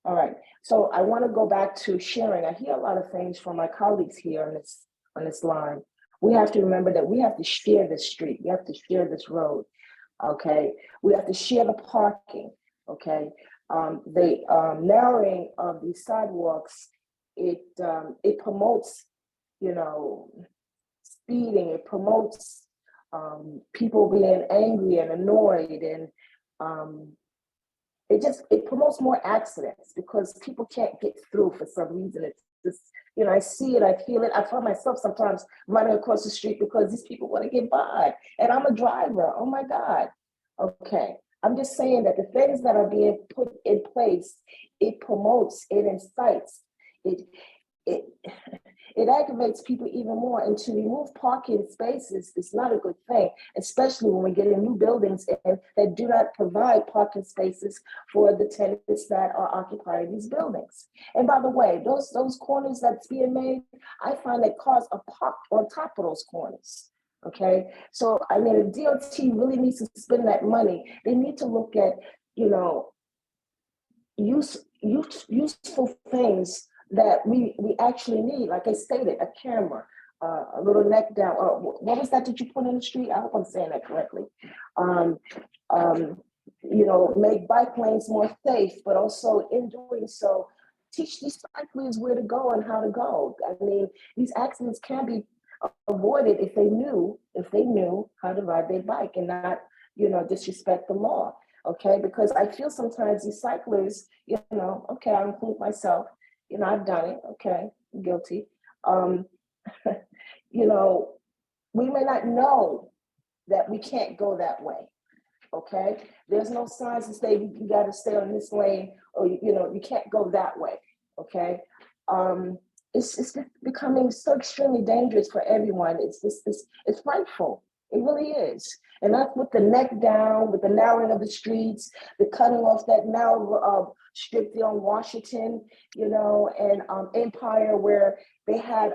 S1: all right. So I want to go back to sharing. I hear a lot of things from my colleagues here on this line. We have to remember that we have to share this street. We have to share this road. Okay, we have to share the parking. Okay. the narrowing of these sidewalks, it promotes, you know, speeding. It promotes people being angry and annoyed, and it promotes more accidents because people can't get through for some reason. It's just, you know, I see it, I feel it. I find myself sometimes running across the street because these people want to get by, and I'm a driver. Oh my God. Okay. I'm just saying that the things that are being put in place, it promotes, it incites, it aggravates people even more. And to remove parking spaces is not a good thing, especially when we get in new buildings and that do not provide parking spaces for the tenants that are occupying these buildings. And by the way, those corners that's being made, I find that cars are parked on top of those corners. Okay, so I mean, the DOT really needs to spend that money. They need to look at, you know, useful things that we actually need. Like I stated, a camera, a little neck down. What was that you put in the street? I hope I'm saying that correctly. You know, make bike lanes more safe, but also in doing so, teach these cyclists where to go and how to go. I mean, these accidents can be avoided if they knew how to ride their bike and not, you know, disrespect the law. Okay, because I feel sometimes these cyclists, you know, okay, I include myself, you know, I've done it, okay, I'm guilty. You know, we may not know that we can't go that way. Okay, there's no signs to say you got to stay on this lane, or you know, you can't go that way. Okay, it's becoming so extremely dangerous for everyone. It's frightful. It really is. And that's with the neck down, with the narrowing of the streets, the cutting off that narrow strip there on Washington, you know, and Empire, where they had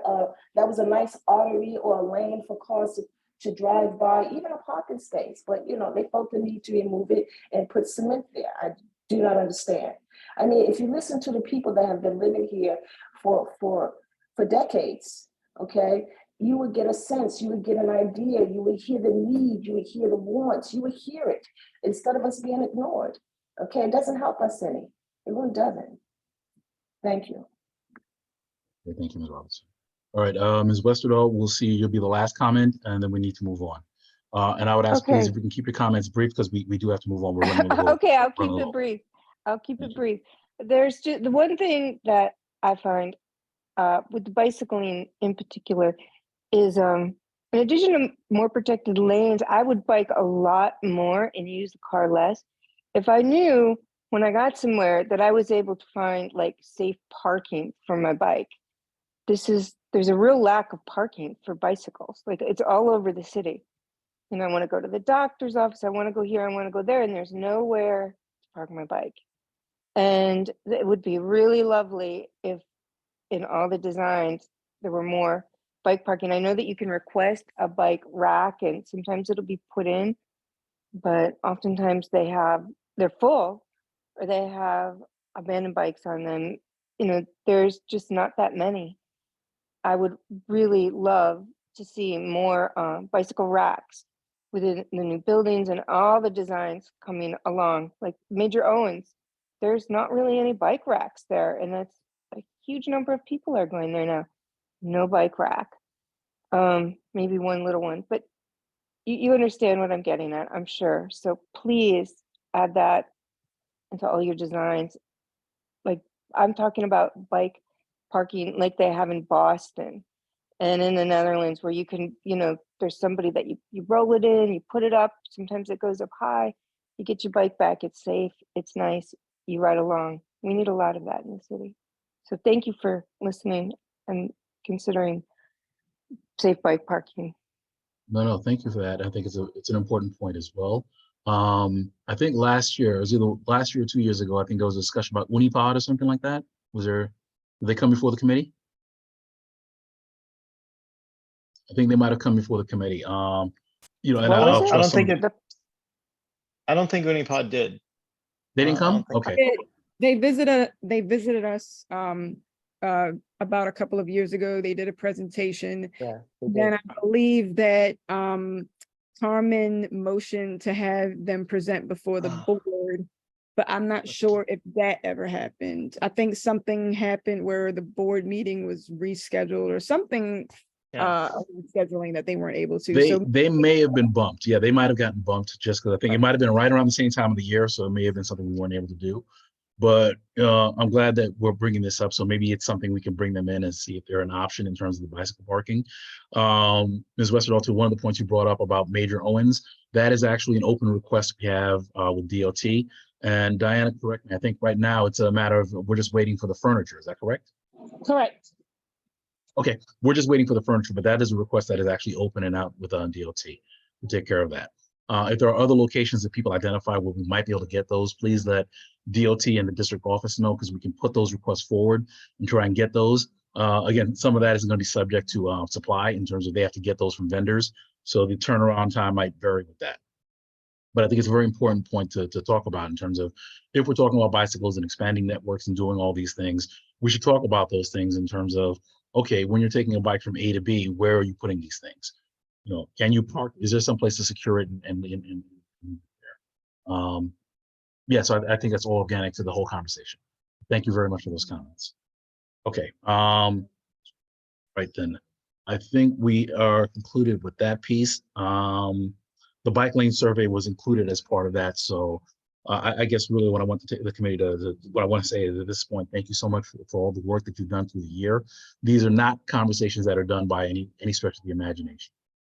S1: that was a nice artery or a lane for cars to drive by, even a parking space. But you know, they felt the need to remove it and put cement there. I do not understand. I mean, if you listen to the people that have been living here for decades, okay, you would get a sense, you would get an idea, you would hear the need, you would hear the wants, you would hear it instead of us being ignored. Okay, it doesn't help us any. It really doesn't. Thank you.
S3: Okay, thank you, Ms. Robinson. All right, Ms. Westerdahl, we'll see. You'll be the last comment, and then we need to move on. And I would ask, please, if we can keep your comments brief, because we do have to move on. We're running a little.
S11: Okay, I'll keep it brief. I'll keep it brief. There's just the one thing that I find with the bicycling in particular is in addition to more protected lanes, I would bike a lot more and use the car less. If I knew when I got somewhere that I was able to find like safe parking for my bike. There's a real lack of parking for bicycles. Like it's all over the city. And I want to go to the doctor's office. I want to go here. I want to go there. And there's nowhere to park my bike. And it would be really lovely if in all the designs, there were more bike parking. I know that you can request a bike rack and sometimes it'll be put in, but oftentimes they're full or they have abandoned bikes on them. You know, there's just not that many. I would really love to see more bicycle racks within the new buildings and all the designs coming along. Like Major Owens, there's not really any bike racks there, and that's a huge number of people are going there now. No bike rack, maybe one little one, but you understand what I'm getting at, I'm sure. So please add that into all your designs. Like I'm talking about bike parking like they have in Boston and in the Netherlands, where you can, you know, there's somebody that you roll it in, you put it up, sometimes it goes up high, you get your bike back, it's safe, it's nice, you ride along. We need a lot of that in the city. So thank you for listening and considering safe bike parking.
S3: No, thank you for that. I think it's an important point as well. I think last year, it was either last year or 2 years ago, I think there was a discussion about Unipod or something like that. Did they come before the committee? I think they might have come before the committee. You know, and
S6: I don't think Unipod did.
S3: They didn't come? Okay.
S14: They visited us about a couple of years ago. They did a presentation.
S9: Yeah.
S14: Then I believe that Carmen motioned to have them present before the board but I'm not sure if that ever happened. I think something happened where the board meeting was rescheduled or something,
S6: Yeah.
S14: scheduling that they weren't able to.
S3: They
S14: So
S3: they may have been bumped. Yeah, they might have gotten bumped just because I think it might have been right around the same time of the year, so it may have been something we weren't able to do. But I'm glad that we're bringing this up. So maybe it's something we can bring them in and see if they're an option in terms of the bicycle parking. Ms. Westerdahl, to one of the points you brought up about Major Owens, that is actually an open request we have with DOT. And Diana, correct me, I think right now it's a matter of we're just waiting for the furniture. Is that correct?
S7: Correct.
S3: Okay, we're just waiting for the furniture, but that is a request that is actually open and out with DOT to take care of that. If there are other locations that people identify where we might be able to get those, please let DOT and the district office know, because we can put those requests forward and try and get those. Again, some of that is going to be subject to supply in terms of they have to get those from vendors. So the turnaround time might vary with that. But I think it's a very important point to talk about in terms of if we're talking about bicycles and expanding networks and doing all these things, we should talk about those things in terms of, okay, when you're taking a bike from A to B, where are you putting these things? You know, can you park? Is there some place to secure it and yeah, so I think that's all organic to the whole conversation. Thank you very much for those comments. Okay, right then, I think we are concluded with that piece. The bike lane survey was included as part of that, so I guess really what I want to take the committee to what I want to say is at this point, thank you so much for all the work that you've done through the year. These are not conversations that are done by any stretch of the imagination.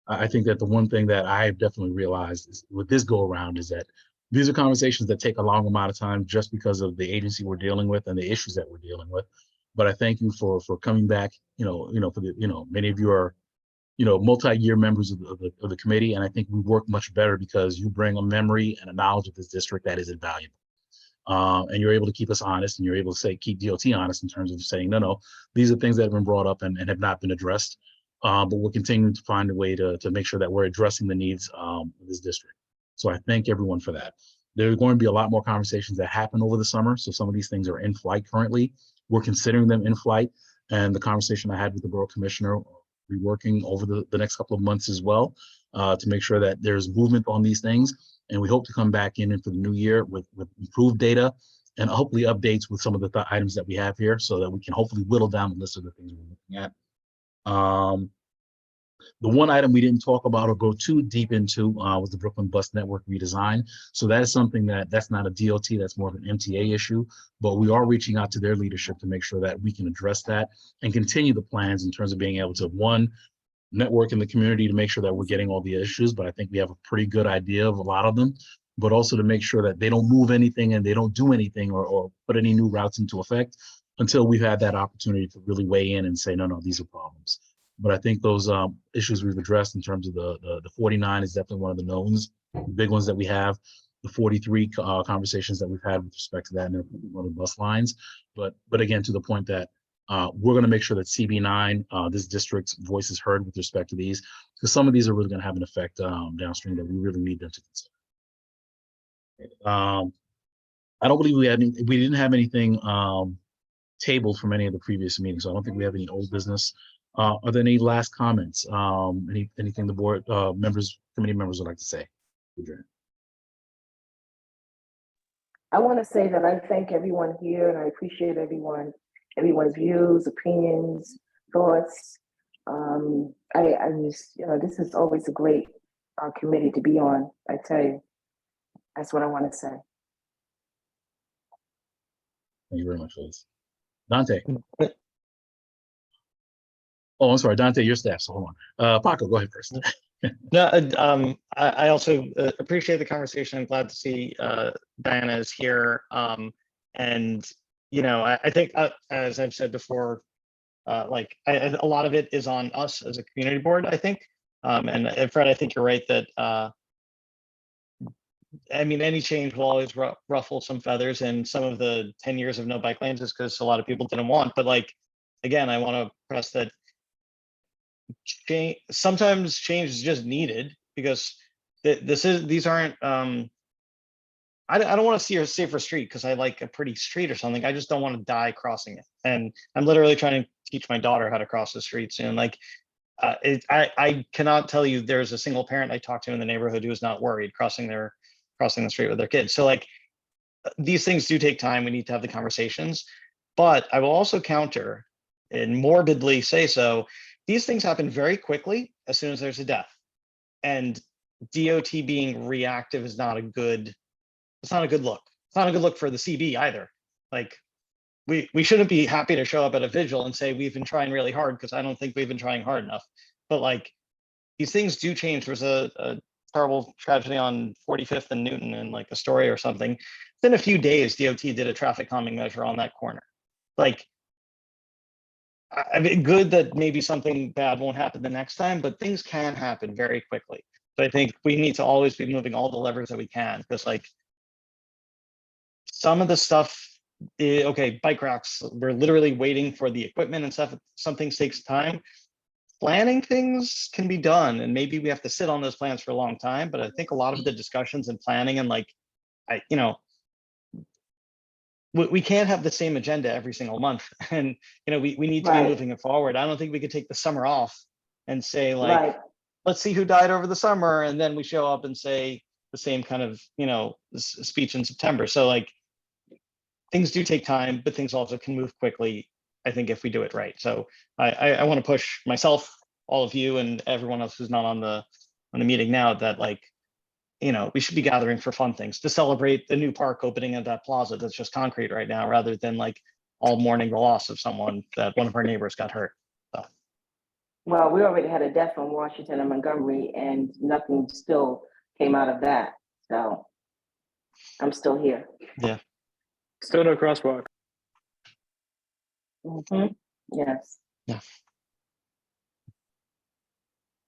S3: I think that the one thing that I have definitely realized is with this go around is that these are conversations that take a long amount of time just because of the agency we're dealing with and the issues that we're dealing with. But I thank you for coming back. For the many of you are multi-year members of the committee, and I think we work much better because you bring a memory and a knowledge of this district that is invaluable. And you're able to keep us honest, and you're able to keep DOT honest in terms of saying, no, these are things that have been brought up and have not been addressed. But we're continuing to find a way to make sure that we're addressing the needs of this district. So I thank everyone for that. There are going to be a lot more conversations that happen over the summer. So some of these things are in flight currently. We're considering them in flight. And the conversation I had with the borough commissioner, we're working over the next couple of months as well to make sure that there's movement on these things. And we hope to come back in for the new year with improved data and hopefully updates with some of the items that we have here so that we can hopefully whittle down the list of the things we're looking at. The one item we didn't talk about or go too deep into was the Brooklyn Bus Network redesign. So that is something that's not a DOT, that's more of an MTA issue, but we are reaching out to their leadership to make sure that we can address that and continue the plans in terms of being able to, one, network in the community to make sure that we're getting all the issues, but I think we have a pretty good idea of a lot of them, but also to make sure that they don't move anything and they don't do anything or put any new routes into effect until we've had that opportunity to really weigh in and say, no, these are problems. But I think those issues we've addressed in terms of the 49 is definitely one of the knowns, the big ones that we have. The 43 conversations that we've had with respect to that and one of the bus lines. But again, to the point that we're going to make sure that CB9, this district's voice is heard with respect to these, because some of these are really going to have an effect downstream that we really need them to consider. I don't believe we didn't have anything tabled from any of the previous meetings, so I don't think we have any old business. Are there any last comments? Anything the board committee members would like to say?
S1: I want to say that I thank everyone here and I appreciate everyone's views, opinions, thoughts. I just, this is always a great committee to be on. I tell you, that's what I want to say.
S3: Thank you very much, Liz. Dante. Oh, I'm sorry, Dante, your staff, so hold on. Paco, go ahead first.
S6: No, I also appreciate the conversation. I'm glad to see Diana is here. And, I think, as I've said before, a lot of it is on us as a community board, I think. And Fred, I think you're right that, any change will always ruffle some feathers, and some of the 10 years of no bike lanes is because a lot of people didn't want, but again, I want to press that sometimes change is just needed, because these aren't I don't want to see a safer street because I like a pretty street or something. I just don't want to die crossing it, and I'm literally trying to teach my daughter how to cross the street soon. I cannot tell you there's a single parent I talked to in the neighborhood who is not worried crossing the street with their kids. So these things do take time. We need to have the conversations. But I will also counter and morbidly say so. These things happen very quickly as soon as there's a death. And DOT being reactive is not a good, it's not a good look. It's not a good look for the CB either. Like, we shouldn't be happy to show up at a vigil and say we've been trying really hard, because I don't think we've been trying hard enough. But like, these things do change. There's a terrible tragedy on 45th and Newton and like Astoria or something. Within a few days, DOT did a traffic calming measure on that corner. Like, I mean, good that maybe something bad won't happen the next time, but things can happen very quickly. So I think we need to always be moving all the levers that we can, because like some of the stuff, okay, bike racks, we're literally waiting for the equipment and stuff. Some things takes time. Planning things can be done, and maybe we have to sit on those plans for a long time. But I think a lot of the discussions and planning and like, we can't have the same agenda every single month, and we need to be moving it forward. I don't think we could take the summer off and say like, let's see who died over the summer, and then we show up and say the same kind of speech in September. So like, things do take time, but things also can move quickly, I think, if we do it right. So I want to push myself, all of you, and everyone else who's not on the meeting now, that like, we should be gathering for fun things, to celebrate the new park opening at that plaza that's just concrete right now, rather than like all mourning the loss of someone that one of our neighbors got hurt. So.
S1: Well, we already had a death in Washington and Montgomery, and nothing still came out of that. So I'm still here.
S6: Yeah.
S13: Still no crosswalk.
S1: Yes.
S6: Yeah.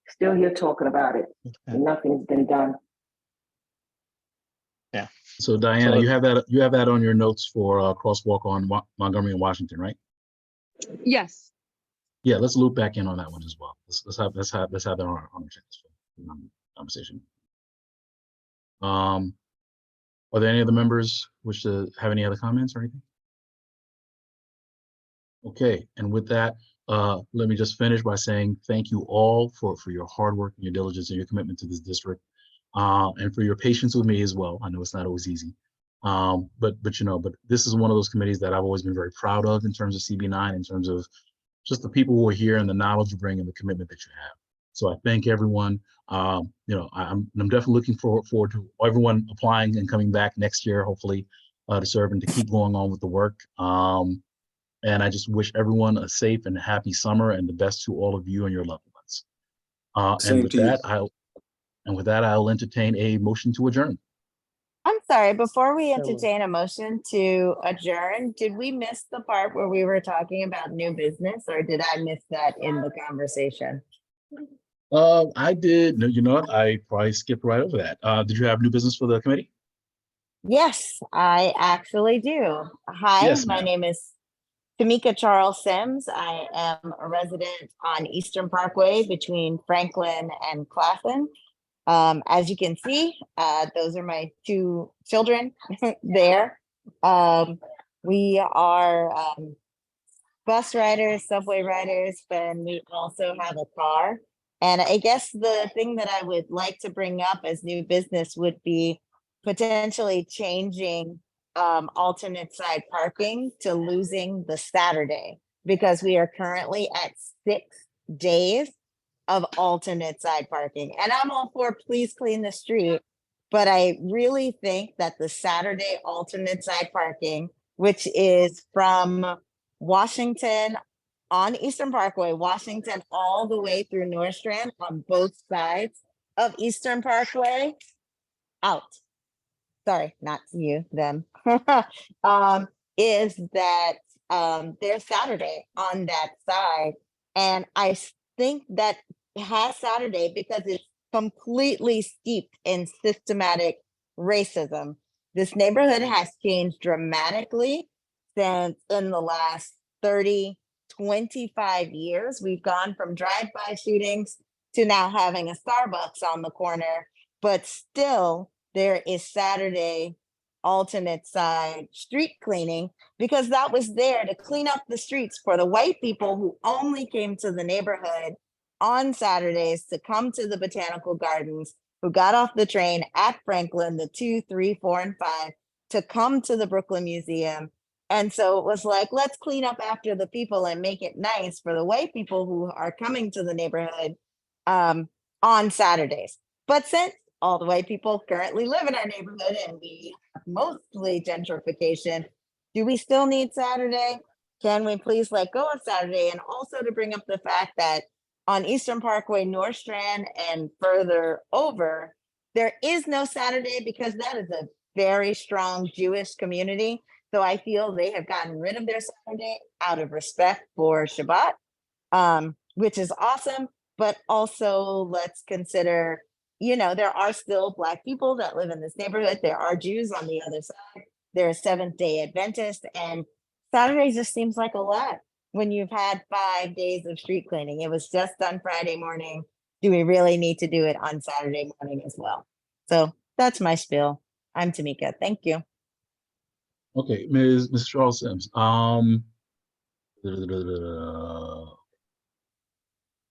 S1: Still here talking about it.
S6: Okay.
S1: Nothing's been done.
S6: Yeah.
S3: So Diana, you have that on your notes for crosswalk on Montgomery and Washington, right?
S7: Yes.
S3: Yeah, let's loop back in on that one as well. Let's have that on our conversation. Are there any other members wish to have any other comments or anything? Okay, and with that, let me just finish by saying thank you all for your hard work and your diligence and your commitment to this district, and for your patience with me as well. I know it's not always easy, but this is one of those committees that I've always been very proud of in terms of CB9, in terms of just the people who are here and the knowledge you bring and the commitment that you have. So I thank everyone. I'm definitely looking forward to everyone applying and coming back next year, hopefully, to serve and to keep going on with the work. And I just wish everyone a safe and happy summer, and the best to all of you and your loved ones. And with that, I'll entertain a motion to adjourn.
S15: I'm sorry, before we entertain a motion to adjourn, did we miss the part where we were talking about new business, or did I miss that in the conversation?
S3: I did. No, you know what? I probably skipped right over that. Did you have new business for the committee?
S15: Yes, I actually do. Hi,
S3: Yes,
S15: my
S3: ma'am.
S15: name is Tamika Charles Sims. I am a resident on Eastern Parkway between Franklin and Claflin. As you can see, those are my two children there. We are bus riders, subway riders, and we also have a car. And I guess the thing that I would like to bring up as new business would be potentially changing alternate side parking to losing the Saturday, because we are currently at 6 days of alternate side parking. And I'm all for please clean the street, but I really think that the Saturday alternate side parking, which is from Washington on Eastern Parkway, Washington, all the way through North Strand on both sides of Eastern Parkway, out. Sorry, not you, them. Is that there's Saturday on that side. And I think that has Saturday because it's completely steeped in systematic racism. This neighborhood has changed dramatically since in the last 25 years. We've gone from drive-by shootings to now having a Starbucks on the corner, but still there is Saturday alternate side street cleaning, because that was there to clean up the streets for the white people who only came to the neighborhood on Saturdays to come to the botanical gardens, who got off the train at Franklin, the 2, 3, 4, and 5, to come to the Brooklyn Museum. And so it was like, let's clean up after the people and make it nice for the white people who are coming to the neighborhood on Saturdays. But since all the white people currently live in our neighborhood and we have mostly gentrification, do we still need Saturday? Can we please let go of Saturday? And also to bring up the fact that on Eastern Parkway, North Strand, and further over, there is no Saturday because that is a very strong Jewish community. So I feel they have gotten rid of their Saturday out of respect for Shabbat, which is awesome. But also let's consider, you know, there are still Black people that live in this neighborhood. There are Jews on the other side. There are Seventh-day Adventists, and Saturday just seems like a lot when you've had 5 days of street cleaning. It was just done Friday morning. Do we really need to do it on Saturday morning as well? So that's my spiel. I'm Tamika. Thank you.
S3: Okay, Ms. Charles Sims.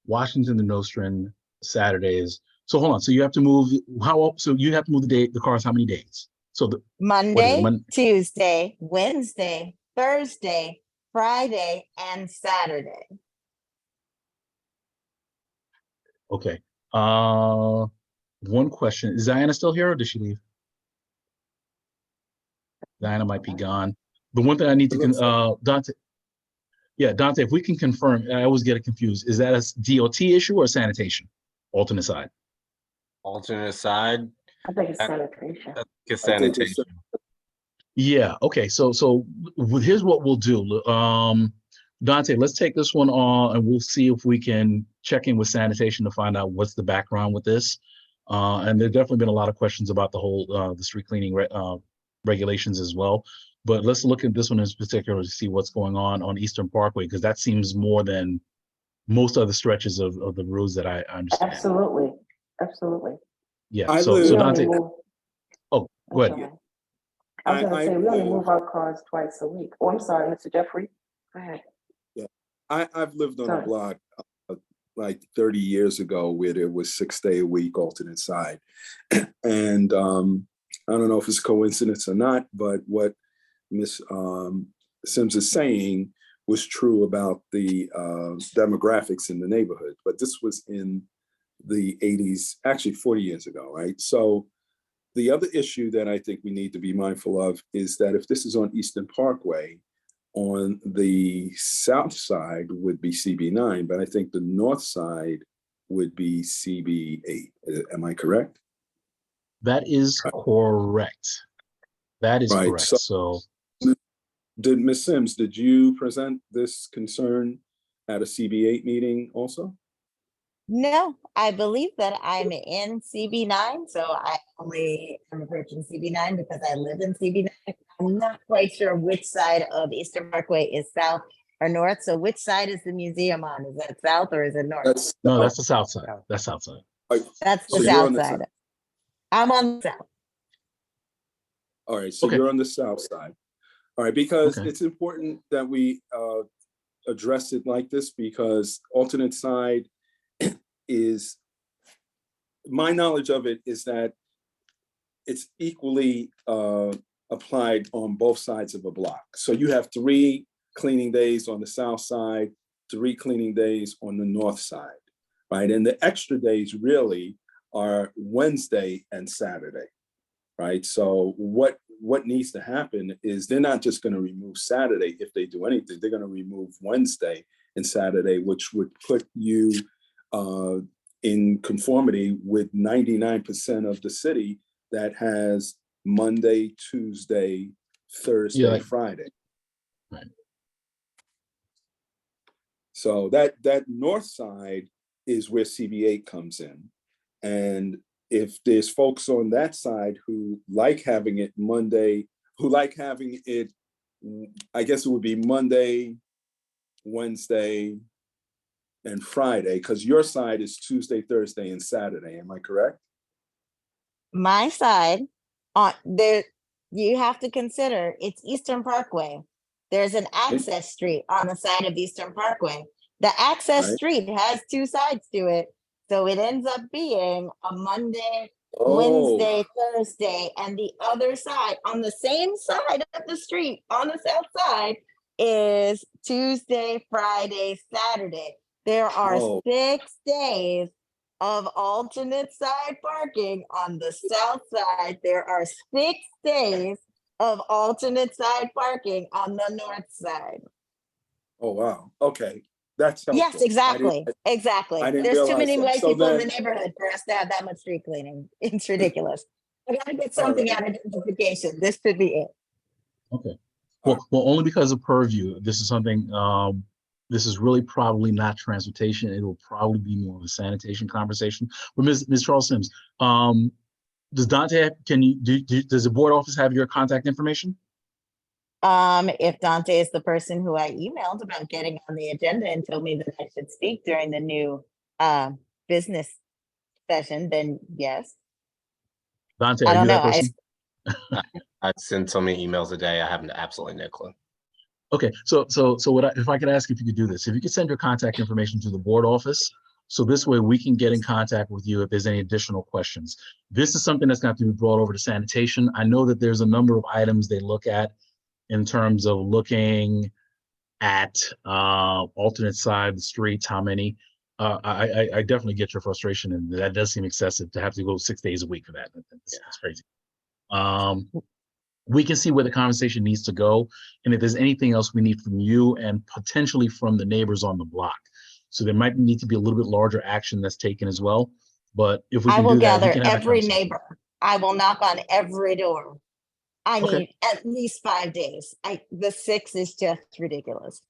S3: Washington to Nostrand Saturdays. So hold on. So you have to move so you have to move the cars how many days? So
S15: Monday, Tuesday, Wednesday, Thursday, Friday, and Saturday.
S3: Okay. One question. Is Diana still here or did she leave? Diana might be gone. The one thing I need to Dante. Yeah, Dante, if we can confirm, I always get it confused. Is that a DOT issue or sanitation? Alternate side.
S8: Alternate side.
S1: I think it's sanitation.
S8: It's sanitation.
S3: Yeah. Okay. So here's what we'll do. Dante, let's take this one on and we'll see if we can check in with sanitation to find out what's the background with this. And there's definitely been a lot of questions about the whole the street cleaning regulations as well. But let's look at this one in particular to see what's going on Eastern Parkway, because that seems more than most other stretches of the roads that I understand.
S1: Absolutely. Absolutely.
S3: Yeah. So Dante. Oh, go ahead.
S1: I was going to say, we only move our cars twice a week. Oh, I'm sorry, Mr. Jeffrey. Go ahead.
S4: Yeah, I've lived on a block like 30 years ago where there was 6 day a week alternate side. And I don't know if it's a coincidence or not, but what Ms. Sims is saying was true about the demographics in the neighborhood, but this was in the 80s, actually 40 years ago, right? So the other issue that I think we need to be mindful of is that if this is on Eastern Parkway, on the south side would be CB9, but I think the north side would be CB8. Am I correct?
S3: That is correct. That is
S4: right.
S3: Correct. So
S4: did Ms. Sims, did you present this concern at a CB8 meeting also?
S15: No, I believe that I'm in CB9, so I only am approaching CB9 because I live in CB9. I'm not quite sure which side of Eastern Parkway is south or north. So which side is the museum on? Is that south or is it north?
S3: That's the south side. That's south side.
S15: That's the south side. I'm on the south.
S4: All right, so you're on the south side. All right, because it's important that we address it like this, because alternate side is, my knowledge of it is that it's equally applied on both sides of a block. So you have 3 cleaning days on the south side, 3 cleaning days on the north side, right? And the extra days really are Wednesday and Saturday, right? So what needs to happen is they're not just going to remove Saturday if they do anything. They're going to remove Wednesday and Saturday, which would put you in conformity with 99% of the city that has Monday, Tuesday, Thursday, Friday.
S3: Right.
S4: So that north side is where CB8 comes in. And if there's folks on that side who like having it Monday, who like having it, I guess it would be Monday, Wednesday, and Friday, because your side is Tuesday, Thursday, and Saturday. Am I correct?
S15: My side, there, you have to consider it's Eastern Parkway. There's an access street on the side of Eastern Parkway. The access street has 2 sides to it. So it ends up being a Monday Wednesday, Thursday, and the other side, on the same side of the street, on the south side, is Tuesday, Friday, Saturday. There are
S4: Oh.
S15: 6 days of alternate side parking on the south side. There are 6 days of alternate side parking on the north side.
S4: Oh, wow. Okay. That's helpful.
S15: Yes, exactly, exactly.
S4: I didn't
S15: There's too
S4: realize
S15: many
S4: that.
S15: white
S4: So
S15: people in the
S4: then-
S15: neighborhood for us to have that much street cleaning. It's ridiculous. I gotta get something out of identification. This could be it.
S3: Okay. Well, only because of purview, this is something, this is really probably not transportation. It will probably be more of a sanitation conversation. But Ms. Charles Sims, does Dante, does the board office have your contact information?
S15: If Dante is the person who I emailed about getting on the agenda and told me that I should speak during the new business session, then yes.
S3: Dante,
S15: I
S3: are
S15: don't
S3: you that
S15: know.
S3: person?
S8: I send so many emails a day. I have absolutely no clue.
S3: Okay, so if I could ask if you could do this, if you could send your contact information to the board office, so this way we can get in contact with you if there's any additional questions. This is something that's going to have to be brought over to sanitation. I know that there's a number of items they look at in terms of looking at alternate side of the streets, how many. I definitely get your frustration, and that does seem excessive to have to go 6 days a week for that. That's crazy. We can see where the conversation needs to go, and if there's anything else we need from you and potentially from the neighbors on the block. So there might need to be a little bit larger action that's taken as well. But if we
S15: I
S3: can
S15: will
S3: do that, we
S15: gather
S3: can have that
S15: every
S3: conversation.
S15: neighbor. I will knock on every door. I
S3: Okay.
S15: need at least 5 days. The 6 is just ridiculous.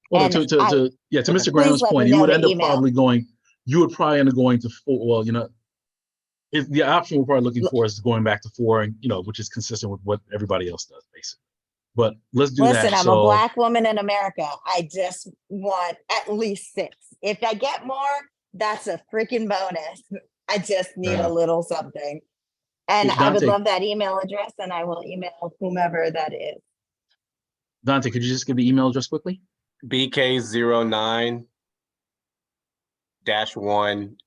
S3: Well,
S15: And
S3: to Mr.
S15: please
S3: Graham's
S15: let me
S3: point, you
S15: know
S3: would
S15: to
S3: end up
S15: email.
S3: probably going, you would probably end up going to 4, well, if the option we're probably looking for is going back to 4, and which is consistent with what everybody else does, basically. But let's do that.
S15: Listen, I'm a
S3: So,
S15: Black woman in America. I just want at least 6. If I get more, that's a freaking bonus. I just need
S3: Yeah.
S15: a little something. And
S3: Hey,
S15: I would
S3: Dante.
S15: love that email address, and I will email whomever that is.
S3: Dante, could you just give the email address quickly?
S8: BK09-1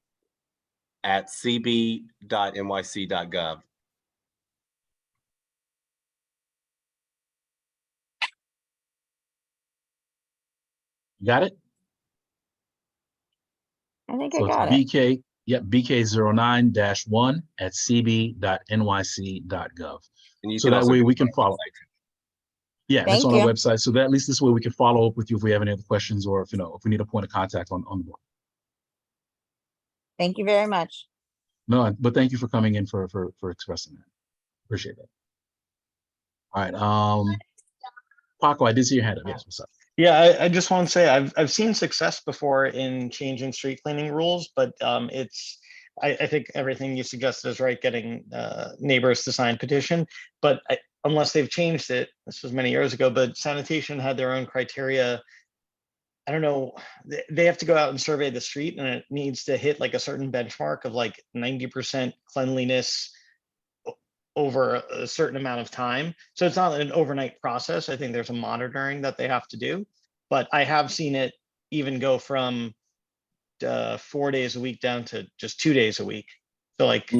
S8: at cb.nyc.gov.
S3: Got it?
S15: I think
S3: So
S15: I got
S3: it's
S15: it.
S3: BK09-1 at cb.nyc.gov.
S8: And you
S3: So
S8: can
S3: that
S8: also
S3: way
S8: go
S3: we
S8: to
S3: can
S8: our
S3: follow.
S8: website.
S3: Yeah, that's
S15: Thank
S3: on our
S15: you.
S3: website. So that at least this way we can follow up with you if we have any other questions, or if if we need a point of contact on the board.
S15: Thank you very much.
S3: No, but thank you for coming in for expressing that. Appreciate that. All right. Paco, I did see your hand up. Yes, what's up?
S6: Yeah, I just want to say I've seen success before in changing street cleaning rules, but I think everything you suggested is right, getting neighbors to sign petition. But unless they've changed it, this was many years ago, but sanitation had their own criteria. I don't know, they have to go out and survey the street, and it needs to hit like a certain benchmark of like 90% cleanliness over a certain amount of time. So it's not an overnight process. I think there's a monitoring that they have to do, but I have seen it even go from 4 days a week down to just 2 days a week. So like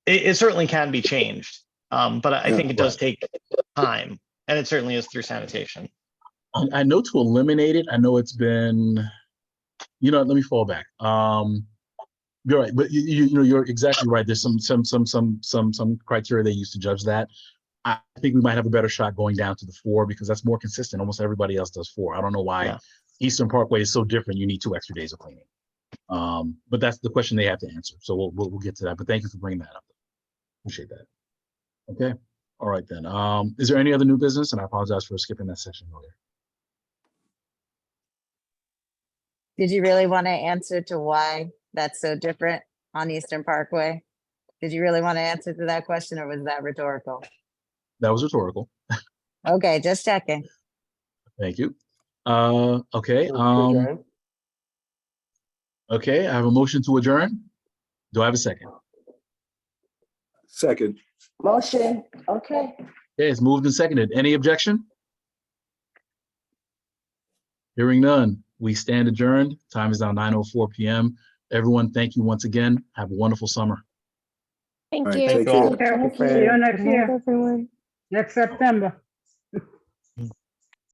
S6: it certainly can be changed, but I think it does take time, and it certainly is through sanitation.
S3: I know to eliminate it, I know it's been, let me fall back. You're right, but you're exactly right. There's some criteria they use to judge that. I think we might have a better shot going down to the 4, because that's more consistent. Almost everybody else does 4. I don't know why Eastern Parkway is so different. You need 2 extra days of cleaning. But that's the question they have to answer. So we'll get to that. But thank you for bringing that up. Appreciate that. Okay. All right then. Is there any other new business? And I apologize for skipping that section earlier.
S15: Did you really want to answer to why that's so different on Eastern Parkway? Did you really want to answer to that question, or was that rhetorical?
S3: That was rhetorical.
S15: Okay, just checking.
S3: Thank you. Okay. Okay, I have a motion to adjourn. Do I have a second?
S4: Second.
S1: Motion, okay.
S3: Okay, it's moved and seconded. Any objection? Hearing none, we stand adjourned. Time is now 9:04 p.m. Everyone, thank you once again. Have a wonderful summer.
S12: Thank
S4: All right,
S12: you.
S4: take care.
S6: all.
S9: Thank you,
S10: See
S9: Fred.
S10: you next
S11: Good night,
S10: year,
S11: everyone.
S10: next September.